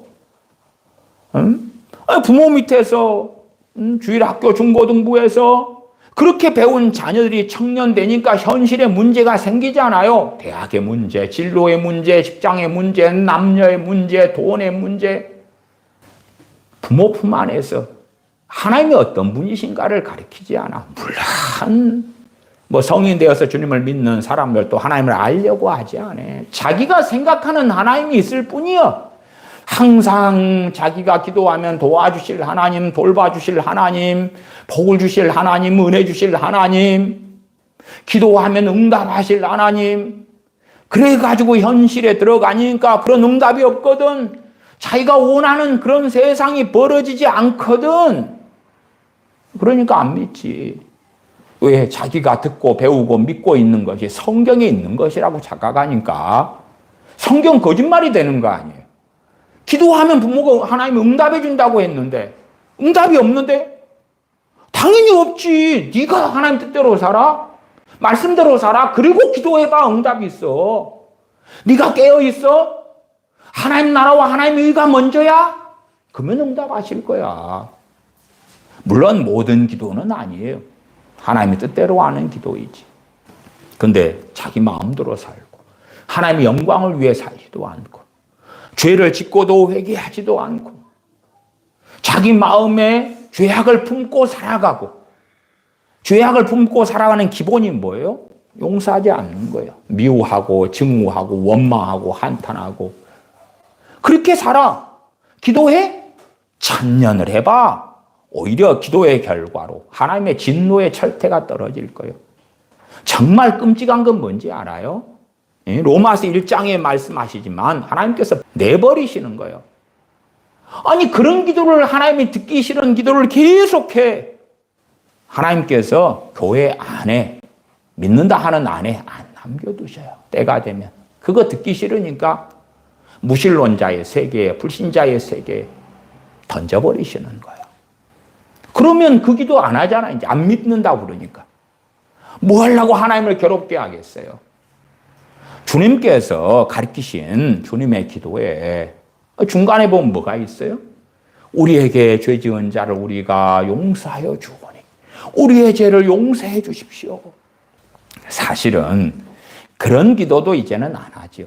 [SPEAKER 1] 응? 부모 밑에서 주일학교 중고등부에서 그렇게 배운 자녀들이 청년 되니까 현실에 문제가 생기잖아요. 대학의 문제, 진로의 문제, 직장의 문제, 남녀의 문제, 돈의 문제. 부모 품 안에서 하나님이 어떤 분이신가를 가르치지 않아. 물론 뭐 성인 되어서 주님을 믿는 사람들도 하나님을 알려고 하지 않아. 자기가 생각하는 하나님이 있을 뿐이야. 항상 자기가 기도하면 도와주실 하나님, 돌봐주실 하나님, 복을 주실 하나님, 은혜 주실 하나님, 기도하면 응답하실 하나님. 그래가지고 현실에 들어가니까 그런 응답이 없거든. 자기가 원하는 그런 세상이 벌어지지 않거든. 그러니까 안 믿지. 왜? 자기가 듣고 배우고 믿고 있는 것이 성경에 있는 것이라고 착각하니까 성경 거짓말이 되는 거 아니에요. 기도하면 부모가 하나님 응답해 준다고 했는데 응답이 없는데? 당연히 없지. 네가 하나님 뜻대로 살아? 말씀대로 살아? 그리고 기도해봐. 응답이 있어. 네가 깨어있어? 하나님 나라와 하나님의 의가 먼저야? 그러면 응답하실 거야. 물론 모든 기도는 아니에요. 하나님의 뜻대로 하는 기도이지. 근데 자기 마음대로 살고 하나님의 영광을 위해 살지도 않고 죄를 짓고도 회개하지도 않고 자기 마음에 죄악을 품고 살아가고 죄악을 품고 살아가는 기본이 뭐예요? 용서하지 않는 거예요. 미워하고 증오하고 원망하고 한탄하고 그렇게 살아. 기도해? 1000년을 해봐. 오히려 기도의 결과로 하나님의 진노의 철퇴가 떨어질 거예요. 정말 끔찍한 건 뭔지 알아요? 로마서 1장에 말씀하시지만 하나님께서 내버리시는 거예요. 아니 그런 기도를 하나님이 듣기 싫은 기도를 계속해. 하나님께서 교회 안에 믿는다 하는 안에 안 남겨두셔요. 때가 되면. 그거 듣기 싫으니까 무신론자의 세계에 불신자의 세계에 던져버리시는 거예요. 그러면 그 기도 안 하잖아. 이제 안 믿는다고 그러니까. 뭐 하려고 하나님을 괴롭게 하겠어요. 주님께서 가르치신 주님의 기도에 중간에 보면 뭐가 있어요? 우리에게 죄 지은 자를 우리가 용서하여 주오니 우리의 죄를 용서해 주십시오. 사실은 그런 기도도 이제는 안 하죠.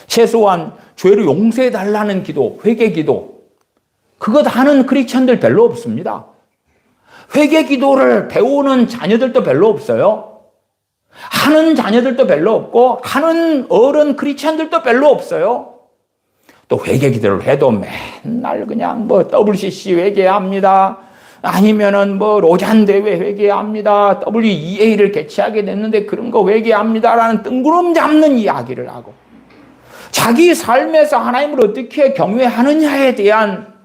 [SPEAKER 1] 최소한 죄를 용서해 달라는 기도, 회개 기도 그것 하는 크리스천들 별로 없습니다. 회개 기도를 배우는 자녀들도 별로 없어요. 하는 자녀들도 별로 없고 하는 어른 크리스천들도 별로 없어요. 또 회개 기도를 해도 맨날 그냥 뭐 WCC 회개합니다. 아니면은 뭐 로잔 대회 회개합니다. WEA를 개최하게 됐는데 그런 거 회개합니다라는 뜬구름 잡는 이야기를 하고 자기 삶에서 하나님을 어떻게 경외하느냐에 대한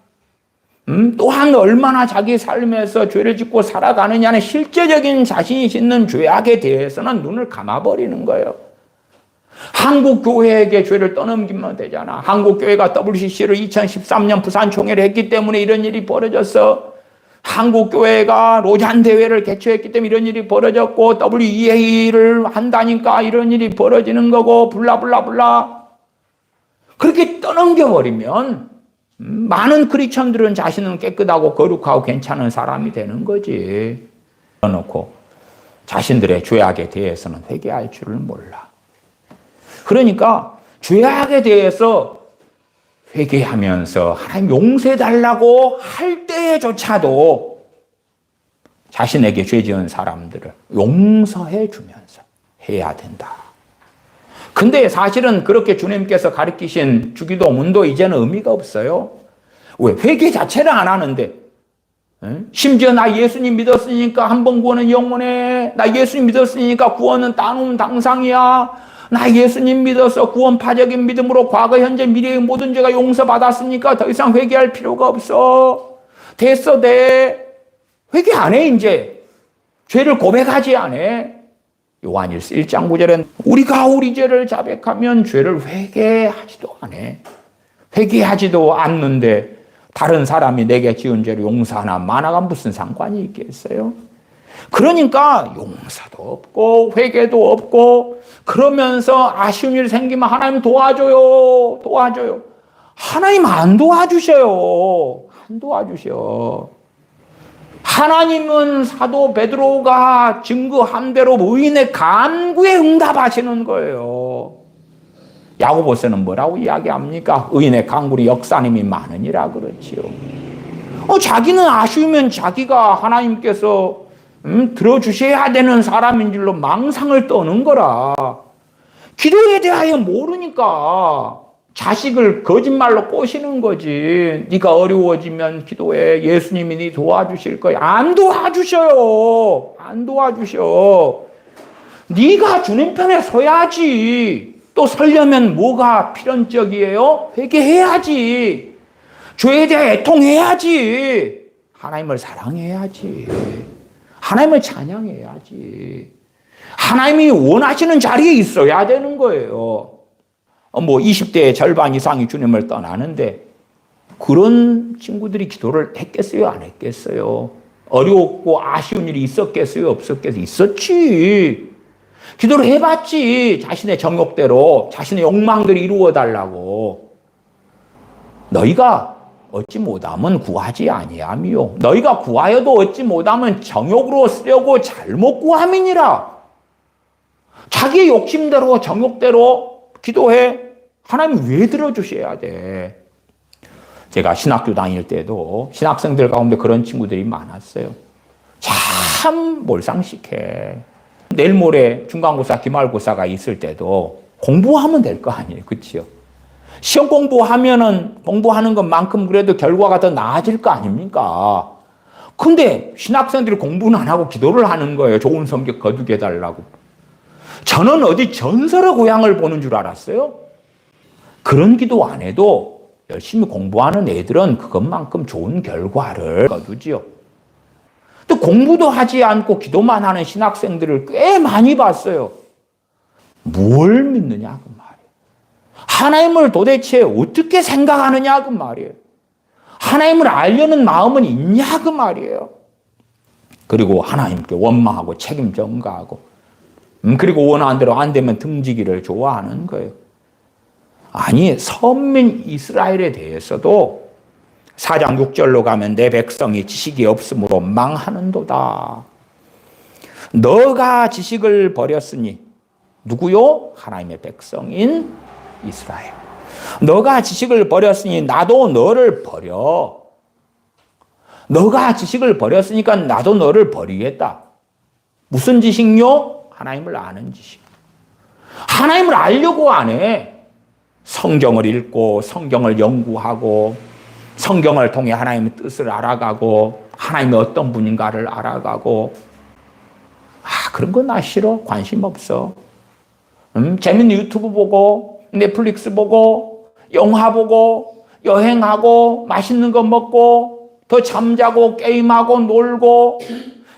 [SPEAKER 1] 또한 얼마나 자기 삶에서 죄를 짓고 살아가느냐는 실제적인 자신이 짓는 죄악에 대해서는 눈을 감아버리는 거예요. 한국 교회에게 죄를 떠넘기면 되잖아. 한국 교회가 WCC를 2013년 부산 총회를 했기 때문에 이런 일이 벌어졌어. 한국 교회가 로잔 대회를 개최했기 때문에 이런 일이 벌어졌고 WEA를 한다니까 이런 일이 벌어지는 거고 블라블라블라. 그렇게 떠넘겨버리면 많은 크리스천들은 자신은 깨끗하고 거룩하고 괜찮은 사람이 되는 거지. 그러놓고 자신들의 죄악에 대해서는 회개할 줄을 몰라. 그러니까 죄악에 대해서 회개하면서 하나님 용서해달라고 할 때조차도 자신에게 죄 지은 사람들을 용서해 주면서 해야 된다. 근데 사실은 그렇게 주님께서 가르치신 주기도 문도 이제는 의미가 없어요. 왜? 회개 자체를 안 하는데. 심지어 나 예수님 믿었으니까 한 번 구원은 영원해. 나 예수님 믿었으니까 구원은 따놓은 당상이야. 나 예수님 믿어서 구원파적인 믿음으로 과거, 현재, 미래의 모든 죄가 용서받았으니까 더 이상 회개할 필요가 없어. 됐어, 돼. 회개 안 해, 이제. 죄를 고백하지 않아. 요한일서 1장 9절엔 우리가 우리 죄를 자백하면 죄를 회개하지도 않아. 회개하지도 않는데 다른 사람이 내게 지은 죄를 용서하나 마나가 무슨 상관이 있겠어요? 그러니까 용서도 없고 회개도 없고 그러면서 아쉬운 일 생기면 하나님 도와줘요. 도와줘요. 하나님 안 도와주셔요. 안 도와주셔. 하나님은 사도 베드로가 증거한 대로 의인의 간구에 응답하시는 거예요. 야고보서는 뭐라고 이야기합니까? 의인의 간구리 역사님이 많으니라 그렇지요. 자기는 아쉬우면 자기가 하나님께서 들어주셔야 되는 사람인 줄로 망상을 떠는 거라. 기도에 대하여 모르니까 자식을 거짓말로 꼬시는 거지. 네가 어려워지면 기도해. 예수님이 네 도와주실 거야. 안 도와주셔요. 안 도와주셔. 네가 주님 편에 서야지. 또 서려면 뭐가 필연적이에요? 회개해야지. 죄에 대해 애통해야지. 하나님을 사랑해야지. 하나님을 찬양해야지. 하나님이 원하시는 자리에 있어야 되는 거예요. 20대의 절반 이상이 주님을 떠나는데 그런 친구들이 기도를 했겠어요? 안 했겠어요? 어렵고 아쉬운 일이 있었겠어요? 없었겠어요? 있었지. 기도를 해봤지. 자신의 정욕대로 자신의 욕망들이 이루어달라고. 너희가 얻지 못하면 구하지 아니하며 너희가 구하여도 얻지 못하면 정욕으로 쓰려고 잘못 구함이니라. 자기의 욕심대로 정욕대로 기도해. 하나님 왜 들어주셔야 돼? 제가 신학교 다닐 때도 신학생들 가운데 그런 친구들이 많았어요. 참 몰상식해. 내일 모레 중간고사 기말고사가 있을 때도 공부하면 될 거 아니에요. 그치요? 시험 공부하는 것만큼 그래도 결과가 더 나아질 거 아닙니까? 근데 신학생들이 공부는 안 하고 기도를 하는 거예요. 좋은 성적 거두게 해달라고. 저는 어디 전설의 고향을 보는 줄 알았어요. 그런 기도 안 해도 열심히 공부하는 애들은 그것만큼 좋은 결과를 거두지요. 또 공부도 하지 않고 기도만 하는 신학생들을 꽤 많이 봤어요. 뭘 믿느냐 그 말이에요. 하나님을 도대체 어떻게 생각하느냐 그 말이에요. 하나님을 알려는 마음은 있냐 그 말이에요. 그리고 하나님께 원망하고 책임 전가하고 그리고 원하는 대로 안 되면 등지기를 좋아하는 거예요. 아니 선민 이스라엘에 대해서도 4장 6절로 가면 내 백성이 지식이 없으므로 망하는도다. 너가 지식을 버렸으니 누구요? 하나님의 백성인 이스라엘. 너가 지식을 버렸으니 나도 너를 버려. 너가 지식을 버렸으니까 나도 너를 버리겠다. 무슨 지식요? 하나님을 아는 지식. 하나님을 알려고 안 해. 성경을 읽고 성경을 연구하고 성경을 통해 하나님의 뜻을 알아가고 하나님이 어떤 분인가를 알아가고 그런 거 나 싫어. 관심 없어. 재밌는 유튜브 보고 넷플릭스 보고 영화 보고 여행하고 맛있는 거 먹고 더 잠자고 게임하고 놀고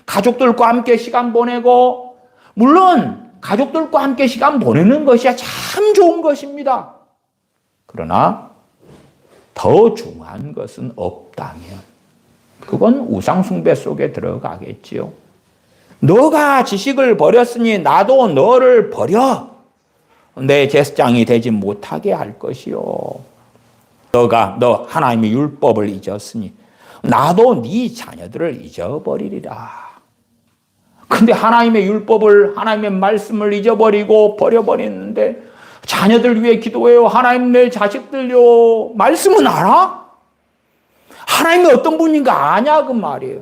[SPEAKER 1] 가족들과 함께 시간 보내고 물론 가족들과 함께 시간 보내는 것이야 참 좋은 것입니다. 그러나 더 중요한 것은 없다면 그건 우상숭배 속에 들어가겠지요. 너가 지식을 버렸으니 나도 너를 버려. 내 제사장이 되지 못하게 할 것이요. 너 하나님의 율법을 잊었으니 나도 네 자녀들을 잊어버리리라. 근데 하나님의 율법을 하나님의 말씀을 잊어버리고 버려버리는데 자녀들 위해 기도해요. 하나님 내 자식들요. 말씀은 알아? 하나님이 어떤 분인가 아냐 그 말이에요.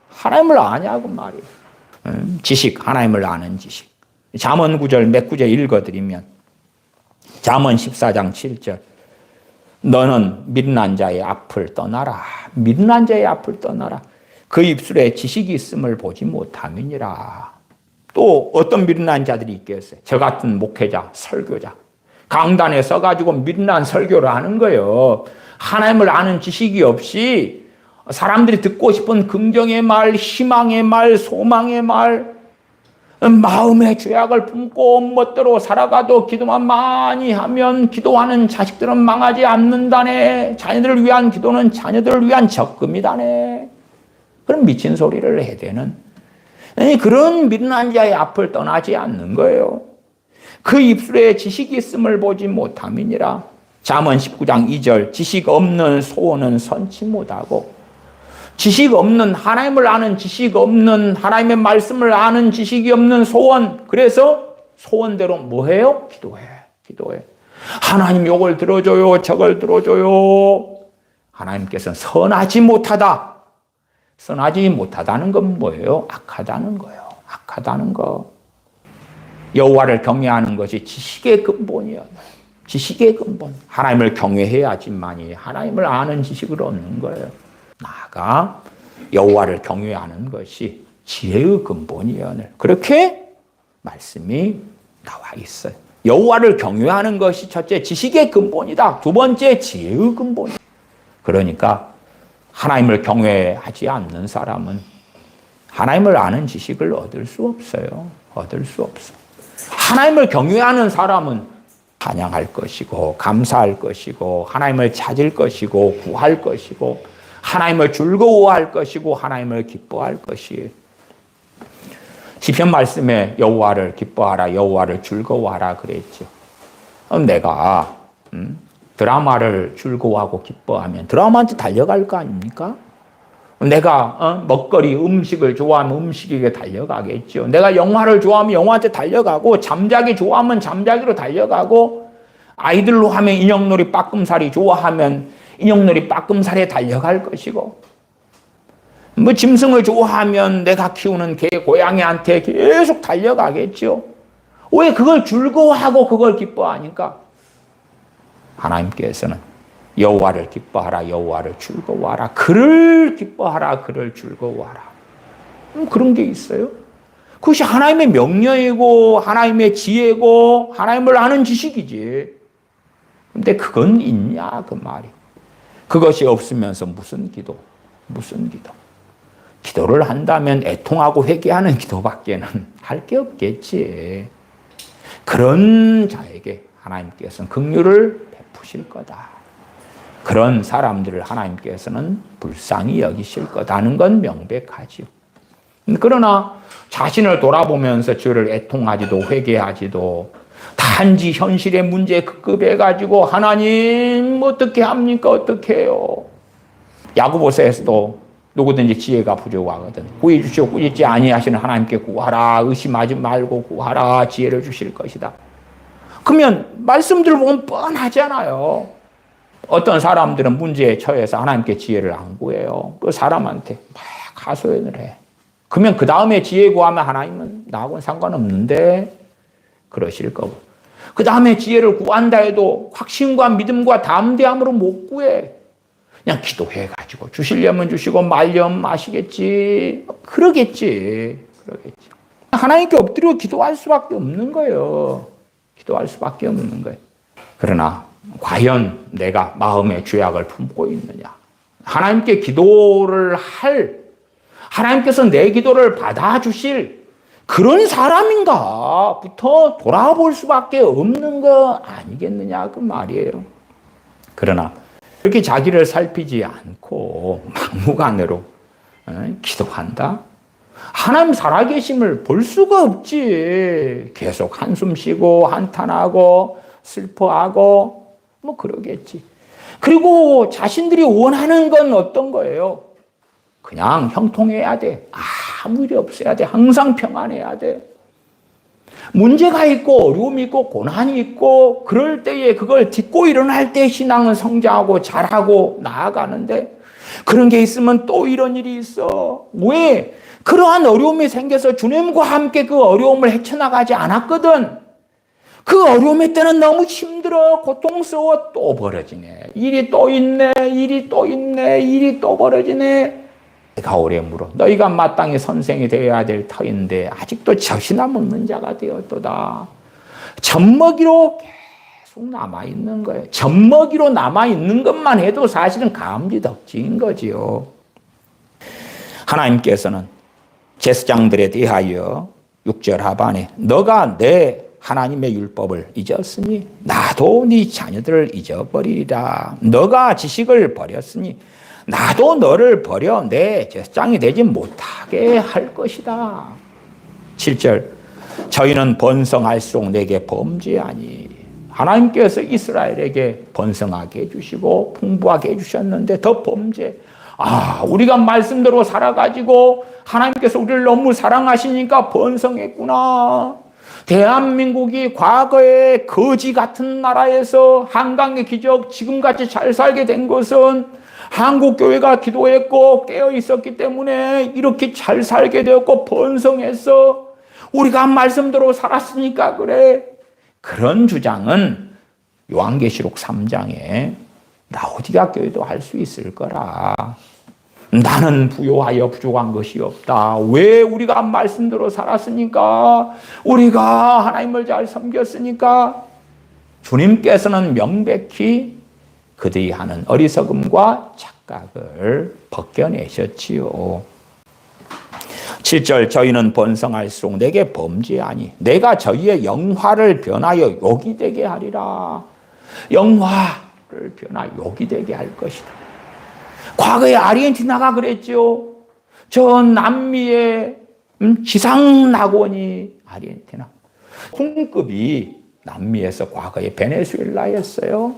[SPEAKER 1] 하나님을 아냐 그 말이에요. 지식, 하나님을 아는 지식. 잠언 9절 몇 구절 읽어드리면 잠언 14장 7절 너는 미련한 자의 앞을 떠나라. 미련한 자의 앞을 떠나라. 그 입술에 지식이 있음을 보지 못함이니라. 또 어떤 미련한 자들이 있겠어요? 저 같은 목회자, 설교자. 강단에 써가지고 미련한 설교를 하는 거예요. 하나님을 아는 지식이 없이 사람들이 듣고 싶은 긍정의 말, 희망의 말, 소망의 말, 마음의 죄악을 품고 멋대로 살아가도 기도만 많이 하면 기도하는 자식들은 망하지 않는다네. 자녀들을 위한 기도는 자녀들을 위한 적금이다네. 그런 미친 소리를 해대는 그런 미련한 자의 앞을 떠나지 않는 거예요. 그 입술에 지식이 있음을 보지 못함이니라. 잠언 19장 2절 지식 없는 소원은 선치 못하고 지식 없는, 하나님을 아는 지식 없는, 하나님의 말씀을 아는 지식이 없는 소원. 그래서 소원대로 뭐 해요? 기도해. 하나님 요걸 들어줘요, 저걸 들어줘요. 하나님께서는 선하지 못하다. 선하지 못하다는 건 뭐예요? 악하다는 거예요. 악하다는 거. 여호와를 경외하는 것이 지식의 근본이에요. 지식의 근본. 하나님을 경외해야지만이 하나님을 아는 지식을 얻는 거예요. 나아가 여호와를 경외하는 것이 지혜의 근본이에요. 그렇게 말씀이 나와 있어요. 여호와를 경외하는 것이 첫째 지식의 근본이다. 두 번째 지혜의 근본이다. 그러니까 하나님을 경외하지 않는 사람은 하나님을 아는 지식을 얻을 수 없어요. 얻을 수 없어. 하나님을 경외하는 사람은 찬양할 것이고 감사할 것이고 하나님을 찾을 것이고 구할 것이고 하나님을 즐거워할 것이고 하나님을 기뻐할 것이에요. 시편 말씀에 여호와를 기뻐하라, 여호와를 즐거워하라 그랬죠. 내가 드라마를 즐거워하고 기뻐하면 드라마한테 달려갈 거 아닙니까? 내가 먹거리, 음식을 좋아하면 음식에게 달려가겠죠. 내가 영화를 좋아하면 영화한테 달려가고 잠자기 좋아하면 잠자기로 달려가고 아이들로 하면 인형놀이 빠끔살이 좋아하면 인형놀이 빠끔살에 달려갈 것이고 뭐 짐승을 좋아하면 내가 키우는 개, 고양이한테 계속 달려가겠죠. 왜 그걸 즐거워하고 그걸 기뻐하니까? 하나님께서는 여호와를 기뻐하라, 여호와를 즐거워하라, 그를 기뻐하라, 그를 즐거워하라. 그런 게 있어요. 그것이 하나님의 명령이고 하나님의 지혜고 하나님을 아는 지식이지. 근데 그건 있냐 그 말이. 그것이 없으면서 무슨 기도? 기도를 한다면 애통하고 회개하는 기도밖에는 할 게 없겠지. 그런 자에게 하나님께서는 긍휼을 베푸실 거다. 그런 사람들을 하나님께서는 불쌍히 여기실 거다는 건 명백하지요. 그러나 자신을 돌아보면서 저를 애통하지도 회개하지도 단지 현실의 문제에 급급해가지고 하나님 어떻게 합니까? 어떻게 해요? 야고보서에서도 누구든지 지혜가 부족하거든 구해주시고 꾸짖지 아니하시는 하나님께 구하라. 의심하지 말고 구하라. 지혜를 주실 것이다. 그러면 말씀들을 보면 뻔하잖아요. 어떤 사람들은 문제에 처해서 하나님께 지혜를 안 구해요. 그 사람한테 막 하소연을 해. 그러면 그 다음에 지혜 구하면 하나님은 나하고는 상관없는데 그러실 거고. 그 다음에 지혜를 구한다 해도 확신과 믿음과 담대함으로 못 구해. 그냥 기도해가지고 주시려면 주시고 말려면 마시겠지. 그러겠지. 하나님께 엎드려 기도할 수밖에 없는 거예요. 기도할 수밖에 없는 거예요. 그러나 과연 내가 마음의 죄악을 품고 있느냐? 하나님께 기도를 하나님께서 내 기도를 받아주실 그런 사람인가부터 돌아볼 수밖에 없는 거 아니겠느냐 그 말이에요. 그러나 그렇게 자기를 살피지 않고 막무가내로 기도한다? 하나님 살아계심을 볼 수가 없지. 계속 한숨 쉬고 한탄하고 슬퍼하고 뭐 그러겠지. 그리고 자신들이 원하는 건 어떤 거예요? 그냥 형통해야 돼. 아무 일이 없어야 돼. 항상 평안해야 돼. 문제가 있고 어려움이 있고 고난이 있고 그럴 때에 그걸 딛고 일어날 때 신앙은 성장하고 잘하고 나아가는데 그런 게 있으면 또 이런 일이 있어. 왜? 그러한 어려움이 생겨서 주님과 함께 그 어려움을 헤쳐나가지 않았거든. 그 어려움의 때는 너무 힘들어 고통스러워. 또 벌어지네. 일이 또 있네. 일이 또 있네. 일이 또 벌어지네. 내가 오래 물어. 너희가 마땅히 선생이 되어야 될 터인데 아직도 젖이나 먹는 자가 되었도다. 젖먹이로 계속 남아있는 거예요. 젖먹이로 남아있는 것만 해도 사실은 감지덕지인 거지요. 하나님께서는 제사장들에 대하여 6절 하반에 너가 내 하나님의 율법을 잊었으니 나도 네 자녀들을 잊어버리리라. 너가 지식을 버렸으니 나도 너를 버려 내 제사장이 되지 못하게 할 것이다. 7절 저희는 번성할수록 내게 범죄하니. 하나님께서 이스라엘에게 번성하게 해주시고 풍부하게 해주셨는데 더 범죄. 우리가 말씀대로 살아가지고 하나님께서 우리를 너무 사랑하시니까 번성했구나. 대한민국이 과거에 거지 같은 나라에서 한강의 기적 지금같이 잘 살게 된 것은 한국교회가 기도했고 깨어 있었기 때문에 이렇게 잘 살게 되었고 번성했어. 우리가 말씀대로 살았으니까 그래. 그런 주장은 요한계시록 3장에 라오디게아 교회도 할 수 있을 거라. 나는 부요하여 부족한 것이 없다. 왜? 우리가 말씀대로 살았으니까, 우리가 하나님을 잘 섬겼으니까. 주님께서는 명백히 그들이 하는 어리석음과 착각을 벗겨내셨지요. 7절 저희는 번성할수록 내게 범죄하니 내가 저희의 영화를 변하여 욕이 되게 하리라. 영화를 변하여 욕이 되게 할 것이다. 과거에 아르헨티나가 그랬죠. 저 남미의 지상낙원이 아르헨티나. 풍급이 남미에서 과거에 베네수엘라였어요.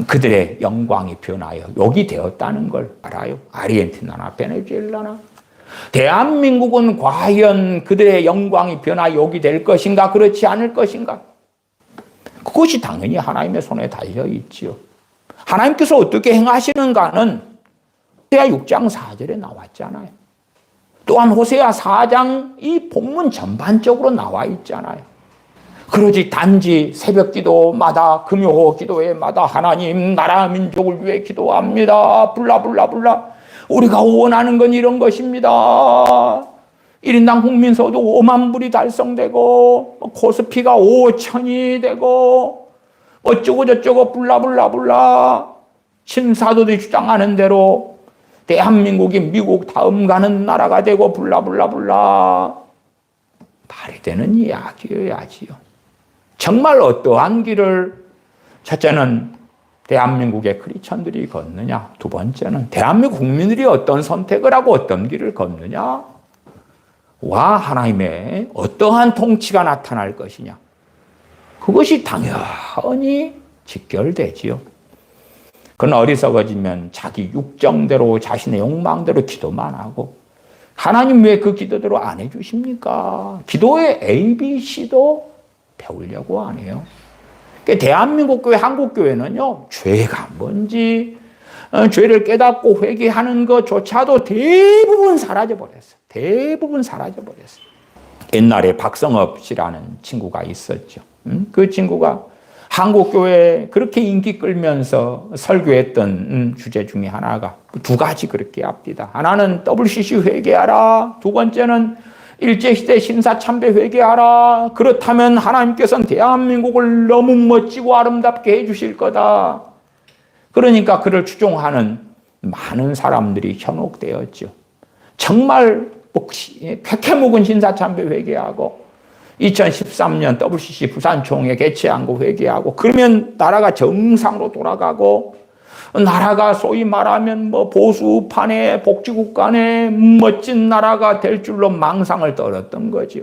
[SPEAKER 1] 그들의 영광이 변하여 욕이 되었다는 걸 알아요. 아르헨티나나 베네수엘라나. 대한민국은 과연 그들의 영광이 변하여 욕이 될 것인가 그렇지 않을 것인가? 그것이 당연히 하나님의 손에 달려 있지요. 하나님께서 어떻게 행하시는가는 호세아 6장 4절에 나왔잖아요. 또한 호세아 4장 이 본문 전반적으로 나와 있잖아요. 그러지 단지 새벽 기도마다 금요 기도회마다 하나님 나라 민족을 위해 기도합니다. 불라 우리가 원하는 건 이런 것입니다. 1인당 국민소득 5만 불이 달성되고 코스피가 5천이 되고 어쩌고 저쩌고 불라 신사도들이 주장하는 대로 대한민국이 미국 다음 가는 나라가 되고 불라 말이 되는 이야기여야지요. 정말 어떠한 길을 첫째는 대한민국의 크리스천들이 걷느냐, 두 번째는 대한민국 국민들이 어떤 선택을 하고 어떤 길을 걷느냐, 와 하나님의 어떠한 통치가 나타날 것이냐, 그것이 당연히 직결되지요. 그건 어리석어지면 자기 육정대로 자신의 욕망대로 기도만 하고 하나님 왜 그 기도대로 안 해주십니까? 기도의 ABC도 배우려고 안 해요. 대한민국 교회, 한국 교회는요, 죄가 뭔지, 죄를 깨닫고 회개하는 것조차도 대부분 사라져버렸어요. 옛날에 박성업 씨라는 친구가 있었죠. 그 친구가 한국 교회에 그렇게 인기 끌면서 설교했던 주제 중에 하나가 두 가지 그렇게 합니다. 하나는 WCC 회개하라. 두 번째는 일제시대 신사참배 회개하라. 그렇다면 하나님께서는 대한민국을 너무 멋지고 아름답게 해주실 거다. 그러니까 그를 추종하는 많은 사람들이 현혹되었죠. 정말 쾌쾌 묵은 신사참배 회개하고 2013년 WCC 부산총회 개최한 거 회개하고 그러면 나라가 정상으로 돌아가고 나라가 소위 말하면 보수판의 복지국 간의 멋진 나라가 될 줄로 망상을 떨었던 거죠.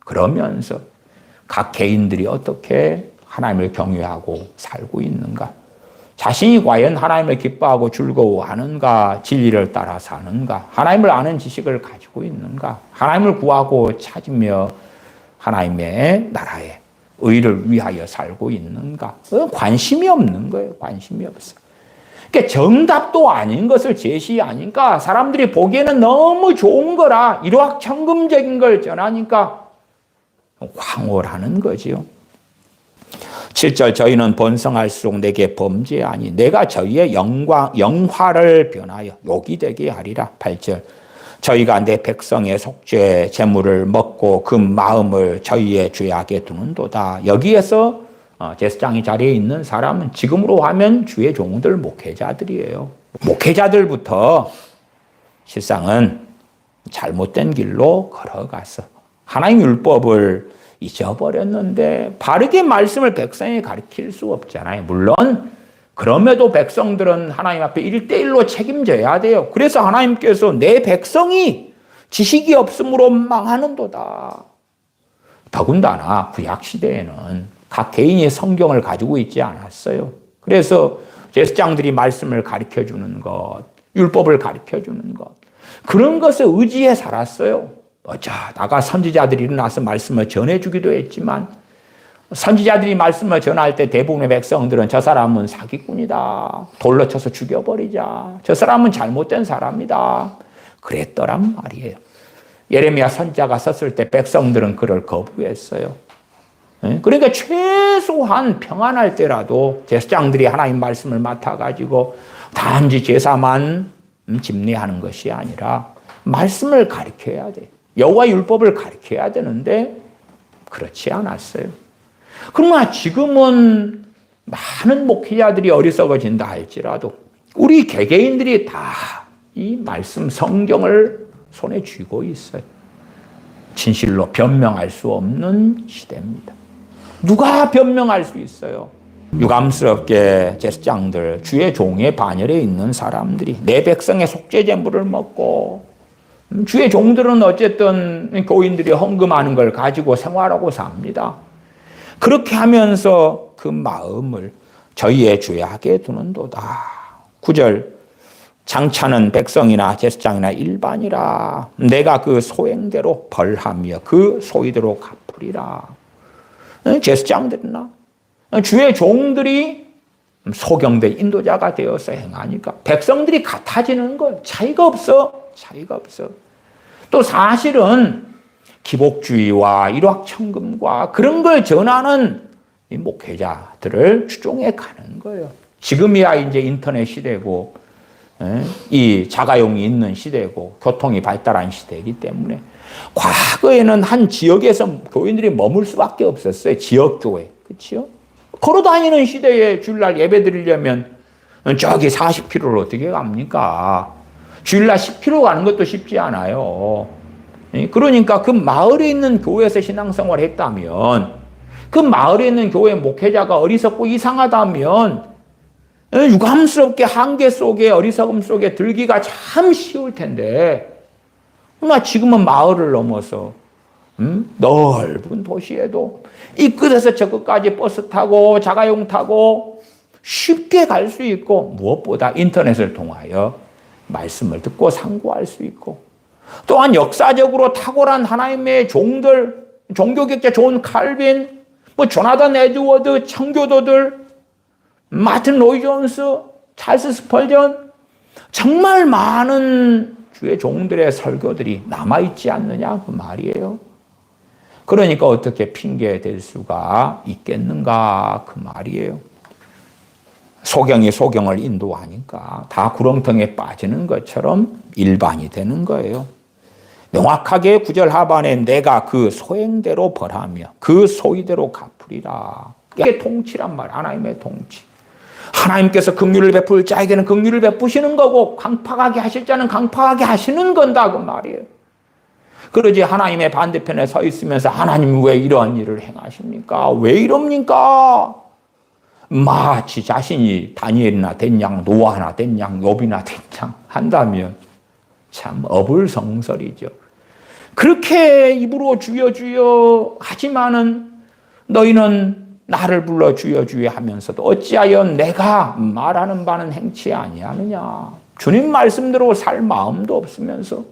[SPEAKER 1] 그러면서 각 개인들이 어떻게 하나님을 경외하고 살고 있는가? 자신이 과연 하나님을 기뻐하고 즐거워하는가? 진리를 따라 사는가? 하나님을 아는 지식을 가지고 있는가? 하나님을 구하고 찾으며 하나님의 나라의 의를 위하여 살고 있는가? 관심이 없는 거예요. 관심이 없어. 그러니까 정답도 아닌 것을 제시하니까 사람들이 보기에는 너무 좋은 거라 일확천금적인 걸 전하니까 황홀하는 거지요. 7절 저희는 번성할수록 내게 범죄하니 내가 저희의 영화를 변하여 욕이 되게 하리라. 8절 저희가 내 백성의 속죄 제물을 먹고 그 마음을 저희의 죄악에 두는도다. 여기에서 제사장이 자리에 있는 사람은 지금으로 하면 주의 종들 목회자들이에요. 목회자들부터 실상은 잘못된 길로 걸어가서 하나님 율법을 잊어버렸는데 바르게 말씀을 백성에게 가르칠 수 없잖아요. 물론 그럼에도 백성들은 하나님 앞에 1대1로 책임져야 돼요. 그래서 하나님께서 내 백성이 지식이 없으므로 망하는도다. 더군다나 구약시대에는 각 개인이 성경을 가지고 있지 않았어요. 그래서 제사장들이 말씀을 가르쳐주는 것, 율법을 가르쳐 주는 것. 그런 것을 의지해 살았어요. 나가 선지자들이 일어나서 말씀을 전해주기도 했지만 선지자들이 말씀을 전할 때 대부분의 백성들은 저 사람은 사기꾼이다. 돌로 쳐서 죽여버리자. 저 사람은 잘못된 사람이다. 그랬더란 말이에요. 예레미야 선지자가 썼을 때 백성들은 그를 거부했어요. 그러니까 최소한 평안할 때라도 제사장들이 하나님 말씀을 맡아가지고 단지 제사만 집례하는 것이 아니라 말씀을 가르쳐야 돼. 여호와 율법을 가르쳐야 되는데 그렇지 않았어요. 그러나 지금은 많은 목회자들이 어리석어진다 할지라도 우리 개개인들이 다 이 말씀 성경을 손에 쥐고 있어요. 진실로 변명할 수 없는 시대입니다. 누가 변명할 수 있어요? 유감스럽게 제사장들, 주의 종의 반열에 있는 사람들이 내 백성의 속죄제물을 먹고 주의 종들은 어쨌든 교인들이 헌금하는 걸 가지고 생활하고 삽니다. 그렇게 하면서 그 마음을 저희의 죄악에 두는도다. 9절 장차는 백성이나 제사장이나 일반이라 내가 그 소행대로 벌하며 그 소위대로 갚으리라. 제사장들이나 주의 종들이 소경대 인도자가 되어서 행하니까 백성들이 같아지는 건 차이가 없어. 또 사실은 기복주의와 일확천금과 그런 걸 전하는 이 목회자들을 추종해 가는 거예요. 지금이야 이제 인터넷 시대고 이 자가용이 있는 시대고 교통이 발달한 시대이기 때문에 과거에는 한 지역에서 교인들이 머물 수밖에 없었어요. 지역교회. 그렇죠? 걸어다니는 시대에 주일날 예배 드리려면 저기 40km를 어떻게 갑니까? 주일날 10km 가는 것도 쉽지 않아요. 그러니까 그 마을에 있는 교회에서 신앙생활을 했다면 그 마을에 있는 교회 목회자가 어리석고 이상하다면 유감스럽게 한계 속에 어리석음 속에 들기가 참 쉬울 텐데 그러나 지금은 마을을 넘어서 넓은 도시에도 이 끝에서 저 끝까지 버스 타고 자가용 타고 쉽게 갈 수 있고 무엇보다 인터넷을 통하여 말씀을 듣고 상고할 수 있고 또한 역사적으로 탁월한 하나님의 종들, 종교학자 존 칼빈, 조나단 에드워드, 청교도들, 마틴 로이 존스, 찰스 스펄전 정말 많은 주의 종들의 설교들이 남아있지 않느냐 그 말이에요. 그러니까 어떻게 핑계 댈 수가 있겠는가 그 말이에요. 소경이 소경을 인도하니까 다 구렁텅이에 빠지는 것처럼 일반이 되는 거예요. 명확하게 9절 하반에 내가 그 소행대로 벌하며 그 소위대로 갚으리라. 이게 통치란 말, 하나님의 통치. 하나님께서 긍휼을 베풀 자에게는 긍휼을 베푸시는 거고 강팍하게 하실 자는 강팍하게 하시는 건다 그 말이에요. 그러지 하나님의 반대편에 서 있으면서 하나님 왜 이러한 일을 행하십니까? 왜 이럽니까? 마치 자신이 다니엘이나 된 양, 노아나 된 양, 욥이나 된 양 한다면 참 어불성설이죠. 그렇게 입으로 주여 주여 하지만은 너희는 나를 불러 주여 주여 하면서도 어찌하여 내가 말하는 바는 행치 아니하느냐. 주님 말씀대로 살 마음도 없으면서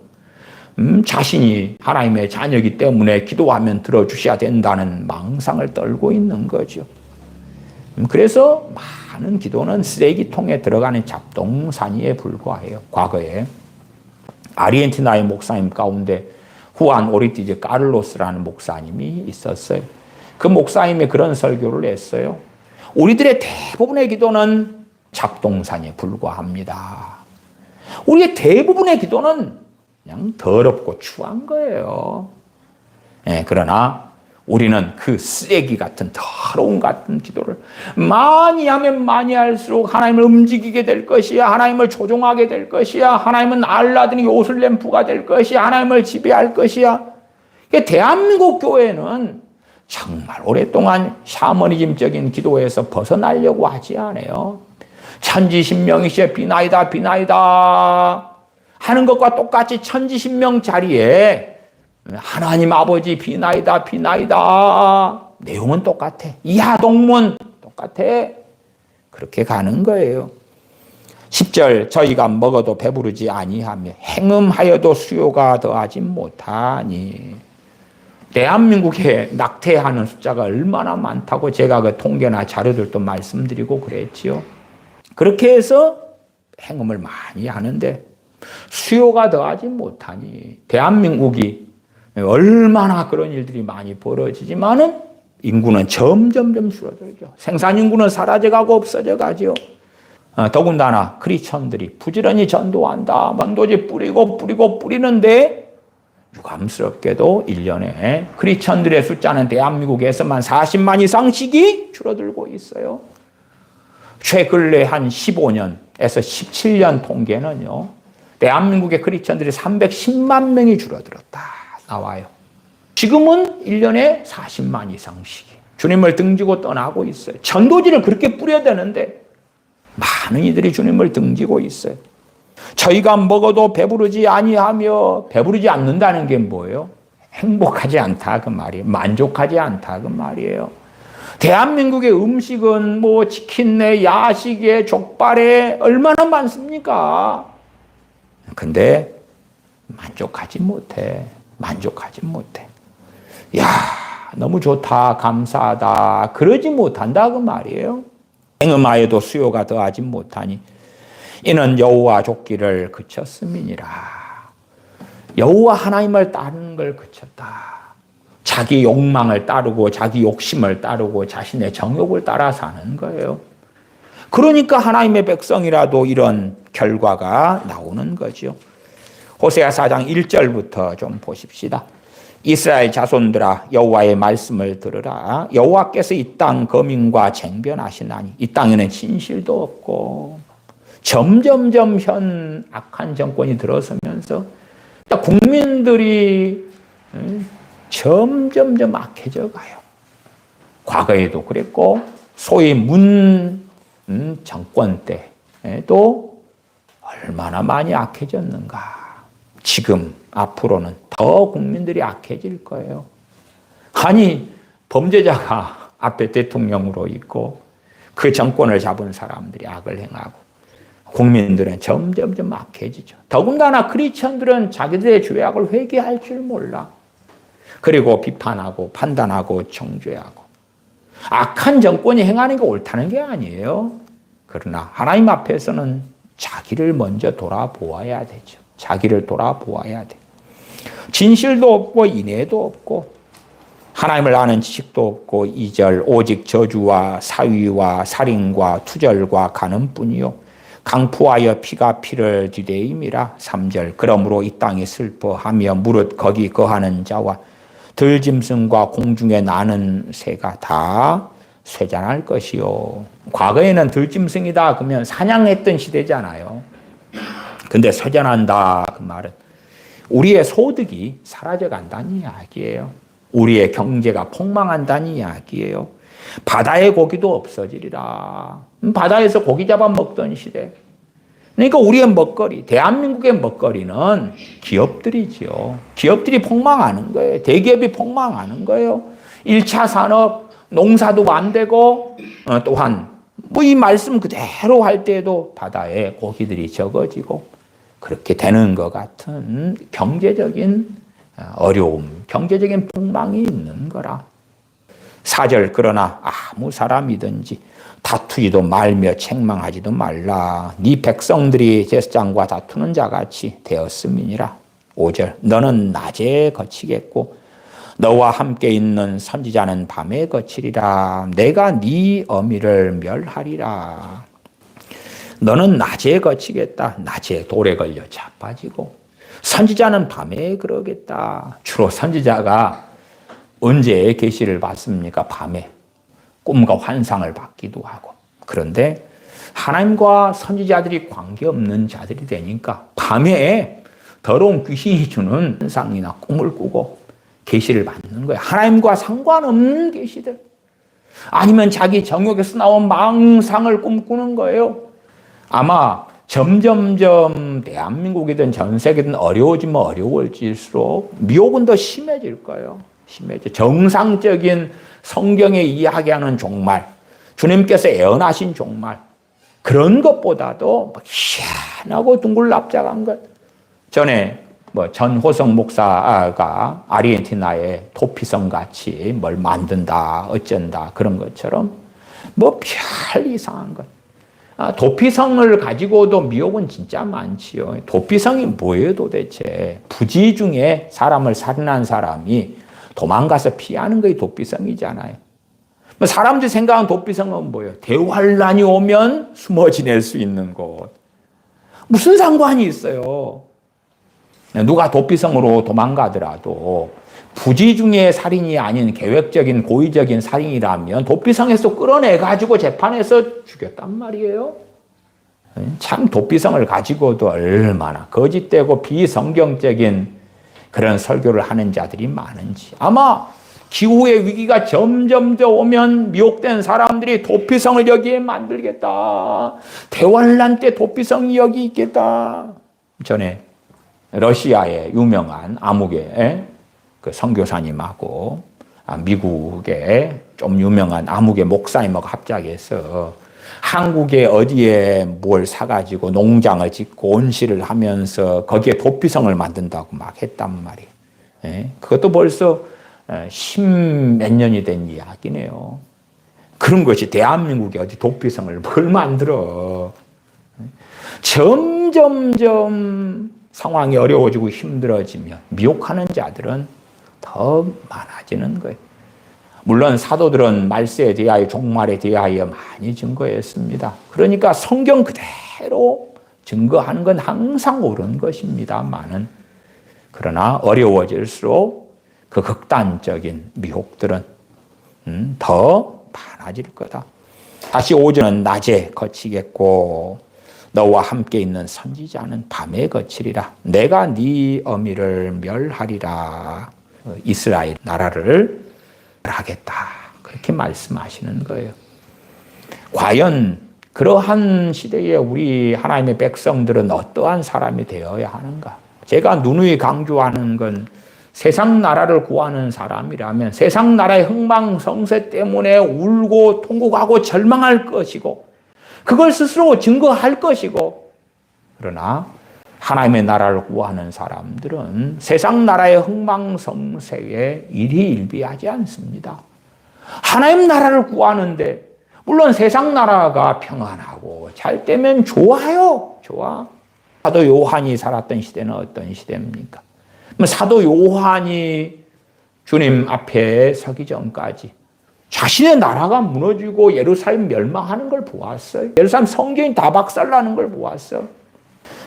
[SPEAKER 1] 자신이 하나님의 자녀이기 때문에 기도하면 들어주셔야 된다는 망상을 떨고 있는 거죠. 그래서 많은 기도는 쓰레기통에 들어가는 잡동사니에 불과해요. 과거에 아르헨티나의 목사님 가운데 후안 오리티즈 까를로스라는 목사님이 있었어요. 그 목사님이 그런 설교를 했어요. 우리들의 대부분의 기도는 잡동사니에 불과합니다. 우리의 대부분의 기도는 그냥 더럽고 추한 거예요. 그러나 우리는 그 쓰레기 같은 더러운 같은 기도를 많이 하면 많이 할수록 하나님을 움직이게 될 것이야. 하나님을 조종하게 될 것이야. 하나님은 알라딘이 요술램프가 될 것이야. 하나님을 지배할 것이야. 대한민국 교회는 정말 오랫동안 샤머니즘적인 기도에서 벗어나려고 하지 않아요. 천지신명이시여 비나이다 비나이다 하는 것과 똑같이 천지신명 자리에 하나님 아버지 비나이다 비나이다 내용은 똑같아. 이하동문 똑같아. 그렇게 가는 거예요. 10절 저희가 먹어도 배부르지 아니하며 행음하여도 수요가 더하지 못하니. 대한민국에 낙태하는 숫자가 얼마나 많다고 제가 그 통계나 자료들도 말씀드리고 그랬지요. 그렇게 해서 행음을 많이 하는데 수요가 더하지 못하니. 대한민국이 얼마나 그런 일들이 많이 벌어지지만은 인구는 점점점 줄어들죠. 생산 인구는 사라져가고 없어져가죠. 더군다나 크리스천들이 부지런히 전도한다. 만도지 뿌리고 뿌리는데 유감스럽게도 1년에 크리스천들의 숫자는 대한민국에서만 40만 이상씩이 줄어들고 있어요. 최근에 한 15년에서 17년 통계는요. 대한민국의 크리스천들이 310만 명이 줄어들었다 나와요. 지금은 1년에 40만 이상씩 주님을 등지고 떠나고 있어요. 전도지를 그렇게 뿌려야 되는데 많은 이들이 주님을 등지고 있어요. 저희가 먹어도 배부르지 아니하며, 배부르지 않는다는 게 뭐예요? 행복하지 않다 그 말이에요. 만족하지 않다 그 말이에요. 대한민국의 음식은 뭐 치킨에 야식에 족발에 얼마나 많습니까? 근데 만족하지 못해. 야, 너무 좋다, 감사하다, 그러지 못한다 그 말이에요. 행음하여도 수요가 더하지 못하니 이는 여호와 좇기를 그쳤음이니라. 여호와 하나님을 따르는 걸 그쳤다. 자기 욕망을 따르고 자기 욕심을 따르고 자신의 정욕을 따라 사는 거예요. 그러니까 하나님의 백성이라도 이런 결과가 나오는 거죠. 호세아 4장 1절부터 좀 보십시다. 이스라엘 자손들아 여호와의 말씀을 들으라. 여호와께서 이 땅 거민과 쟁변하시나니 이 땅에는 진실도 없고. 점점점 현 악한 정권이 들어서면서 국민들이 점점점 악해져 가요. 과거에도 그랬고 소위 문 정권 때도 얼마나 많이 악해졌는가. 지금 앞으로는 더 국민들이 악해질 거예요. 아니 범죄자가 앞에 대통령으로 있고 그 정권을 잡은 사람들이 악을 행하고 국민들은 점점점 악해지죠. 더군다나 크리스천들은 자기들의 죄악을 회개할 줄 몰라. 그리고 비판하고 판단하고 정죄하고. 악한 정권이 행하는 게 옳다는 게 아니에요. 그러나 하나님 앞에서는 자기를 먼저 돌아보아야 되죠. 자기를 돌아보아야 돼. 진실도 없고 인애도 없고 하나님을 아는 지식도 없고 2절 오직 저주와 사위와 살인과 투절과 간음뿐이요 강포하여 피가 피를 뒤대임이라. 3절 그러므로 이 땅이 슬퍼하며 무릇 거기 거하는 자와 들짐승과 공중에 나는 새가 다 쇠잔할 것이요. 과거에는 들짐승이다 그러면 사냥했던 시대잖아요. 근데 쇠잔한다 그 말은 우리의 소득이 사라져간다는 이야기예요. 우리의 경제가 폭망한다는 이야기예요. 바다의 고기도 없어지리라. 바다에서 고기 잡아 먹던 시대. 그러니까 우리의 먹거리, 대한민국의 먹거리는 기업들이지요. 기업들이 폭망하는 거예요. 대기업이 폭망하는 거예요. 1차 산업, 농사도 안 되고 또한 뭐 이 말씀 그대로 할 때에도 바다에 고기들이 적어지고 그렇게 되는 것 같은 경제적인 어려움, 경제적인 폭망이 있는 거라. 4절 그러나 아무 사람이든지 다투지도 말며 책망하지도 말라. 네 백성들이 제사장과 다투는 자같이 되었음이니라. 5절 너는 낮에 거치겠고 너와 함께 있는 선지자는 밤에 거치리라. 내가 네 어미를 멸하리라. 너는 낮에 거치겠다. 낮에 돌에 걸려 자빠지고 선지자는 밤에 그러겠다. 주로 선지자가 언제 계시를 받습니까? 밤에 꿈과 환상을 받기도 하고. 그런데 하나님과 선지자들이 관계없는 자들이 되니까 밤에 더러운 귀신이 주는 환상이나 꿈을 꾸고 계시를 받는 거예요. 하나님과 상관없는 계시들. 아니면 자기 정욕에서 나온 망상을 꿈꾸는 거예요. 아마 점점점 대한민국이든 전 세계든 어려워지면 어려워질수록 미혹은 더 심해질 거예요. 심해져. 정상적인 성경에 이야기하는 종말, 주님께서 예언하신 종말, 그런 것보다도 희한하고 둥글납작한 것. 전에 전호성 목사가 아르헨티나의 도피성 같이 뭘 만든다, 어쩐다, 그런 것처럼 별 이상한 것. 도피성을 가지고도 미혹은 진짜 많지요. 도피성이 뭐예요, 도대체? 부지 중에 사람을 살인한 사람이 도망가서 피하는 것이 도피성이잖아요. 사람들이 생각하는 도피성은 뭐예요? 대환란이 오면 숨어 지낼 수 있는 곳. 무슨 상관이 있어요? 누가 도피성으로 도망가더라도 부지 중에 살인이 아닌 계획적인 고의적인 살인이라면 도피성에서 끌어내가지고 재판에서 죽였단 말이에요. 참 도피성을 가지고도 얼마나 거짓되고 비성경적인 그런 설교를 하는 자들이 많은지. 아마 기후의 위기가 점점 더 오면 미혹된 사람들이 도피성을 여기에 만들겠다. 대환란 때 도피성이 여기 있겠다. 전에 러시아의 유명한 암흑의 그 선교사님하고 미국의 좀 유명한 암흑의 목사님하고 합작해서 한국에 어디에 뭘 사가지고 농장을 짓고 온실을 하면서 거기에 도피성을 만든다고 막 했단 말이에요. 그것도 벌써 10몇 년이 된 이야기네요. 그런 것이 대한민국에 어디 도피성을 뭘 만들어. 점점점 상황이 어려워지고 힘들어지면 미혹하는 자들은 더 많아지는 거예요. 물론 사도들은 말세에 대하여 종말에 대하여 많이 증거했습니다. 그러니까 성경 그대로 증거하는 건 항상 옳은 것입니다만은 그러나 어려워질수록 그 극단적인 미혹들은 더 많아질 거다. 다시 오전은 낮에 거치겠고 너와 함께 있는 선지자는 밤에 거치리라. 내가 네 어미를 멸하리라. 이스라엘 나라를 멸하겠다. 그렇게 말씀하시는 거예요. 과연 그러한 시대에 우리 하나님의 백성들은 어떠한 사람이 되어야 하는가? 제가 누누이 강조하는 건 세상 나라를 구하는 사람이라면 세상 나라의 흥망성쇠 때문에 울고 통곡하고 절망할 것이고 그걸 스스로 증거할 것이고 그러나 하나님의 나라를 구하는 사람들은 세상 나라의 흥망성쇠에 일희일비하지 않습니다. 하나님 나라를 구하는데 물론 세상 나라가 평안하고 잘 되면 좋아요. 좋아. 사도 요한이 살았던 시대는 어떤 시대입니까? 사도 요한이 주님 앞에 서기 전까지 자신의 나라가 무너지고 예루살렘 멸망하는 걸 보았어요. 예루살렘 성전이 다 박살나는 걸 보았어.